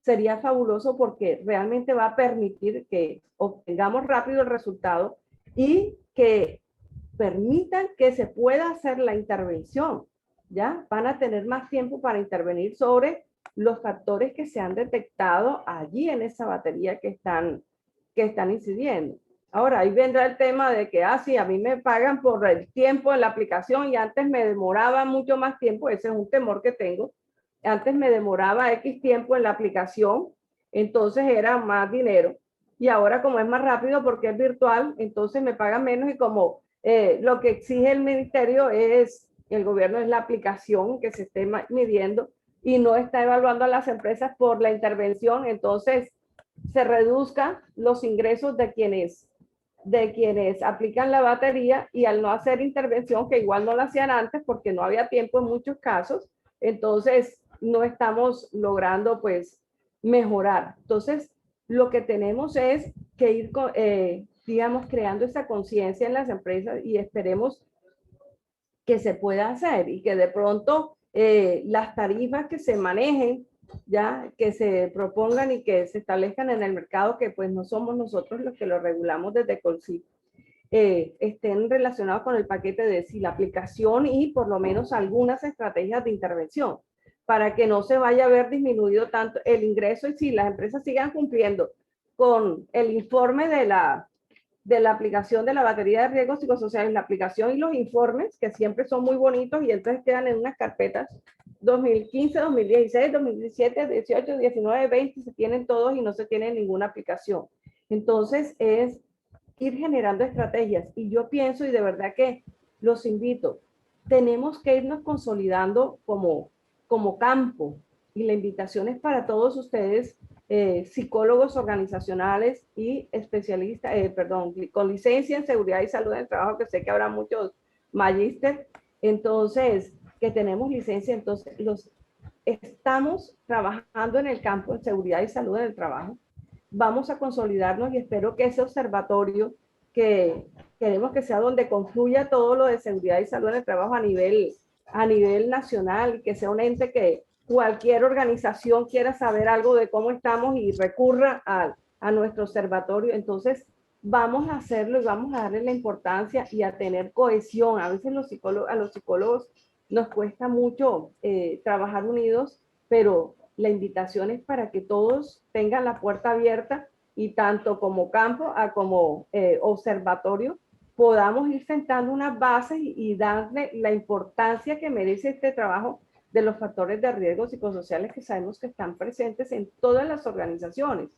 sería fabuloso, porque realmente va a permitir que obtengamos rápido el resultado y que permitan que se pueda hacer la intervención. ¿Ya? Van a tener más tiempo para intervenir sobre los factores que se han detectado allí en esa batería que están incidiendo. Ahora, ahí vendrá el tema de que, sí, a mí me pagan por el tiempo de la aplicación y antes me demoraba mucho más tiempo. Ese es un temor que tengo. Antes me demoraba X tiempo en la aplicación, entonces era más dinero. Y ahora, como es más rápido porque es virtual, entonces me pagan menos, y como lo que exige el ministerio es, el gobierno, es la aplicación que se esté midiendo y no está evaluando a las empresas por la intervención, entonces se reduzcan los ingresos de quienes aplican la batería, y al no hacer intervención, que igual no la hacían antes porque no había tiempo en muchos casos, entonces no estamos logrando pues mejorar. Entonces lo que tenemos es que ir, digamos, creando esa conciencia en las empresas, y esperemos que se pueda hacer, y que de pronto las tarifas que se manejen, ya que se propongan y que se establezcan en el mercado, que pues no somos nosotros los que lo regulamos desde Colsip, estén relacionados con el paquete de la aplicación y por lo menos algunas estrategias de intervención, para que no se vaya a ver disminuido tanto el ingreso, y si las empresas sigan cumpliendo con el informe de la aplicación de la batería de riesgos psicosociales, la aplicación y los informes, que siempre son muy bonitos, y entonces quedan en unas carpetas 2015, 2016, 2017, 18, 19, 20, se tienen todos y no se tiene ninguna aplicación. Entonces es ir generando estrategias, y yo pienso, y de verdad que los invito, tenemos que irnos consolidando como campo, y la invitación es para todos ustedes, psicólogos organizacionales y especialistas, con licencia en seguridad y salud en el trabajo, que sé que habrá muchos magíster, entonces, que tenemos licencia, entonces estamos trabajando en el campo de seguridad y salud en el trabajo. Vamos a consolidarnos, y espero que ese observatorio, que queremos que sea donde confluya todo lo de seguridad y salud en el trabajo a nivel nacional, que sea un ente que cualquier organización quiera saber algo de cómo estamos y recurra a nuestro observatorio. Entonces vamos a hacerlo y vamos a darle la importancia y a tener cohesión. A veces a los psicólogos nos cuesta mucho trabajar unidos, pero la invitación es para que todos tengan la puerta abierta, y tanto como campo como observatorio podamos ir sentando unas bases y darle la importancia que merece este trabajo de los factores de riesgo psicosociales, que sabemos que están presentes en todas las organizaciones,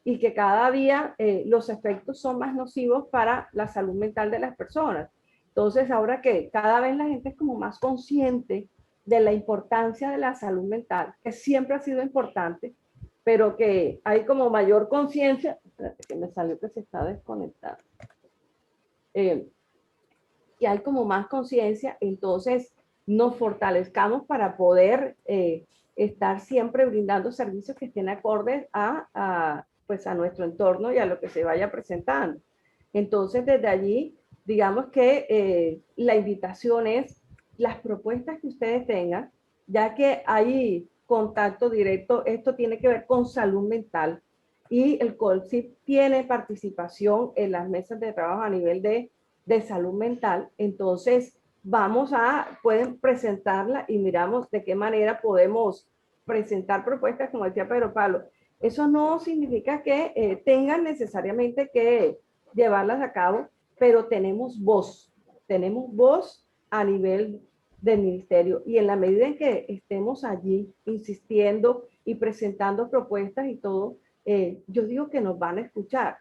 y que cada día los efectos son más nocivos para la salud mental de las personas. Entonces, ahora que cada vez la gente es como más consciente de la importancia de la salud mental, que siempre ha sido importante, pero que hay como mayor conciencia, que me salió que se está desconectando, que hay como más conciencia, entonces nos fortalezcamos para poder estar siempre brindando servicios que estén acordes pues a nuestro entorno y a lo que se vaya presentando. Entonces, desde allí, digamos que la invitación es las propuestas que ustedes tengan, ya que hay contacto directo, esto tiene que ver con salud mental, y el COLSIP tiene participación en las mesas de trabajo a nivel de salud mental. Entonces, pueden presentarla y miramos de qué manera podemos presentar propuestas, como decía Pedro Pablo. Eso no significa que tengan necesariamente que llevarlas a cabo, pero tenemos voz a nivel del ministerio, y en la medida en que estemos allí insistiendo y presentando propuestas y todo, yo digo que nos van a escuchar.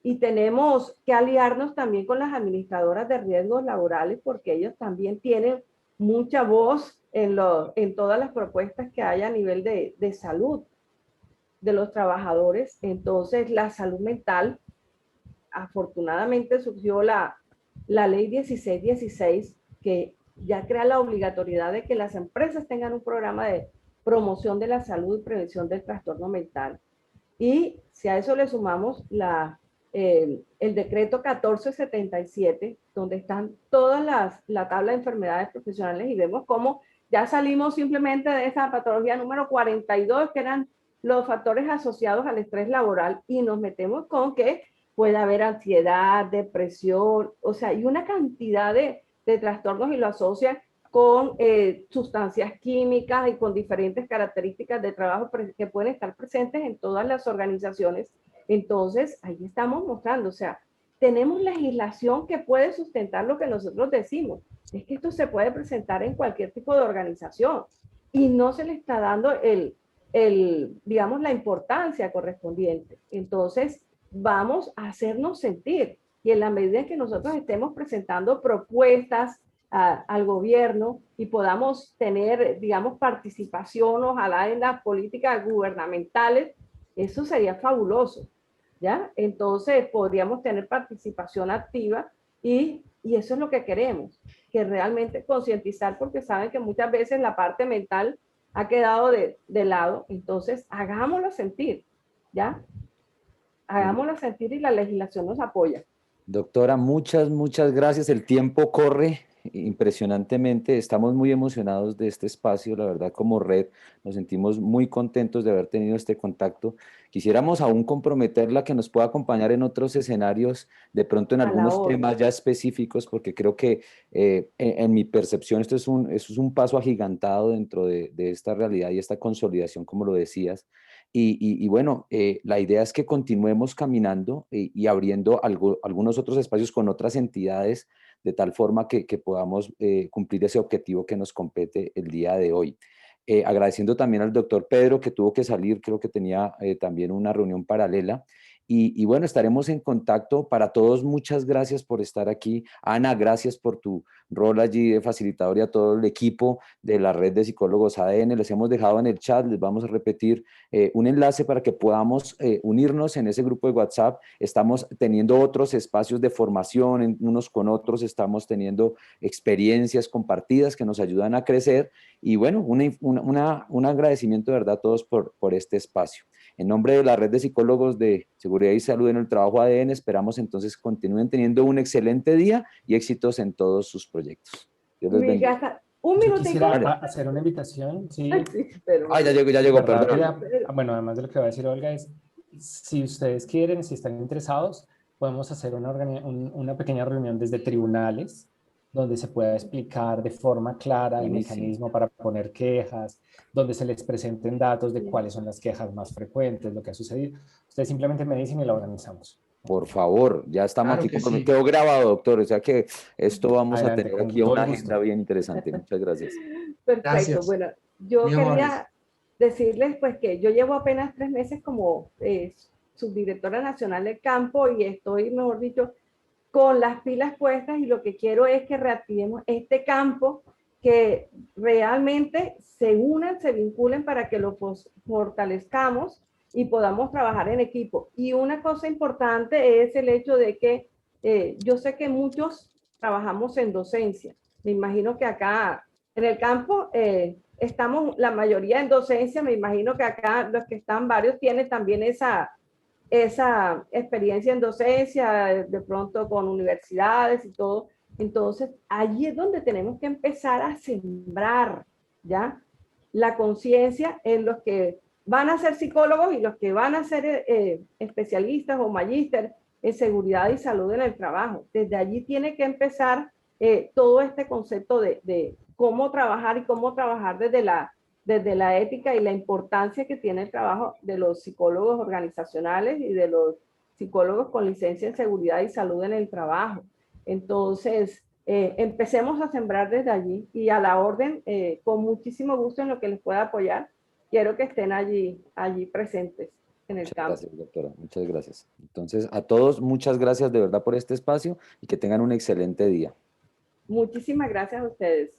Y tenemos que aliarnos también con las administradoras de riesgos laborales, porque ellos también tienen mucha voz en todas las propuestas que hay a nivel de salud de los trabajadores. Entonces, la salud mental, afortunadamente surgió la ley 1616, que ya crea la obligatoriedad de que las empresas tengan un programa de promoción de la salud y prevención del trastorno mental. Y si a eso le sumamos el decreto 1477, donde están todas la tabla de enfermedades profesionales, y vemos cómo ya salimos simplemente de esa patología número 42, que eran los factores asociados al estrés laboral, y nos metemos con que puede haber ansiedad, depresión, o sea, y una cantidad de trastornos, y lo asocian con sustancias químicas y con diferentes características de trabajo que pueden estar presentes en todas las organizaciones. Entonces, ahí estamos mostrando, o sea, tenemos legislación que puede sustentar lo que nosotros decimos. Es que esto se puede presentar en cualquier tipo de organización y no se le está dando digamos, la importancia correspondiente. Entonces, vamos a hacernos sentir, y en la medida en que nosotros estemos presentando propuestas al gobierno y podamos tener, digamos, participación, ojalá en las políticas gubernamentales, eso sería fabuloso, ¿ya? Entonces podríamos tener participación activa, y eso es lo que queremos, que realmente concientizar, porque saben que muchas veces la parte mental ha quedado de lado. Entonces hagámoslo sentir, ¿ya? Hagámoslo sentir, y la legislación nos apoya. Doctora, muchas gracias. El tiempo corre impresionantemente. Estamos muy emocionados de este espacio. La verdad, como red, nos sentimos muy contentos de haber tenido este contacto. Quisiéramos aún comprometerla que nos pueda acompañar en otros escenarios, de pronto en algunos temas ya específicos, porque creo que en mi percepción esto es un paso agigantado dentro de esta realidad y esta consolidación, como lo decías. Y bueno, la idea es que continuemos caminando y abriendo algunos otros espacios con otras entidades, de tal forma que podamos cumplir ese objetivo que nos compete el día de hoy. Agradeciendo también al doctor Pedro, que tuvo que salir, creo que tenía también una reunión paralela. Y bueno, estaremos en contacto. Para todos, muchas gracias por estar aquí. Ana, gracias por tu rol allí de facilitador, y a todo el equipo de la red de psicólogos ADN. Les hemos dejado en el chat, les vamos a repetir un enlace para que podamos unirnos en ese grupo de WhatsApp. Estamos teniendo otros espacios de formación unos con otros, estamos teniendo experiencias compartidas que nos ayudan a crecer. Y bueno, un agradecimiento de verdad a todos por este espacio. En nombre de la red de psicólogos de seguridad y salud en el trabajo ADN, esperamos entonces continúen teniendo un excelente día y éxitos en todos sus proyectos. Dios les bendiga. Un Yo minutico. quisiera hacer una invitación, sí. Sí, pero... ya llegó, perdón. Bueno, además de lo que va a decir Olga, es, si ustedes quieren, si están interesados, podemos hacer una pequeña reunión desde tribunales, donde se pueda explicar de forma clara el mecanismo para poner quejas, donde se les presenten datos de cuáles son las quejas más frecuentes, lo que ha sucedido. Ustedes simplemente me dicen y la organizamos. Por favor, ya estamos aquí. Quedó grabado, doctor. O sea que esto vamos a tener aquí una agenda bien interesante. Muchas gracias. Perfecto. Gracias. Bueno, yo quería decirles pues que yo llevo apenas 3 meses como subdirectora nacional del campo, y estoy, mejor dicho, con las pilas puestas, y lo que quiero es que reactivemos este campo, que realmente se unan, se vinculen para que lo fortalezcamos y podamos trabajar en equipo. Y una cosa importante es el hecho de que yo sé que muchos trabajamos en docencia. Me imagino que acá en el campo estamos la mayoría en docencia. Me imagino que acá los que están varios tienen también esa experiencia en docencia, de pronto con universidades y todo. Entonces, allí es donde tenemos que empezar a sembrar, ¿ya?, la conciencia en los que van a ser psicólogos y los que van a ser especialistas o magíster en seguridad y salud en el trabajo. Desde allí tiene que empezar todo este concepto de cómo trabajar y cómo trabajar desde la ética y la importancia que tiene el trabajo de los psicólogos organizacionales y de los psicólogos con licencia en seguridad y salud en el trabajo. Entonces, empecemos a sembrar desde allí y a la orden, con muchísimo gusto en lo que les pueda apoyar. Quiero que estén allí presentes en el campo. Gracias, doctora. Muchas gracias. Entonces, a todos, muchas gracias de verdad por este espacio y que tengan un excelente día. Muchísimas gracias a ustedes.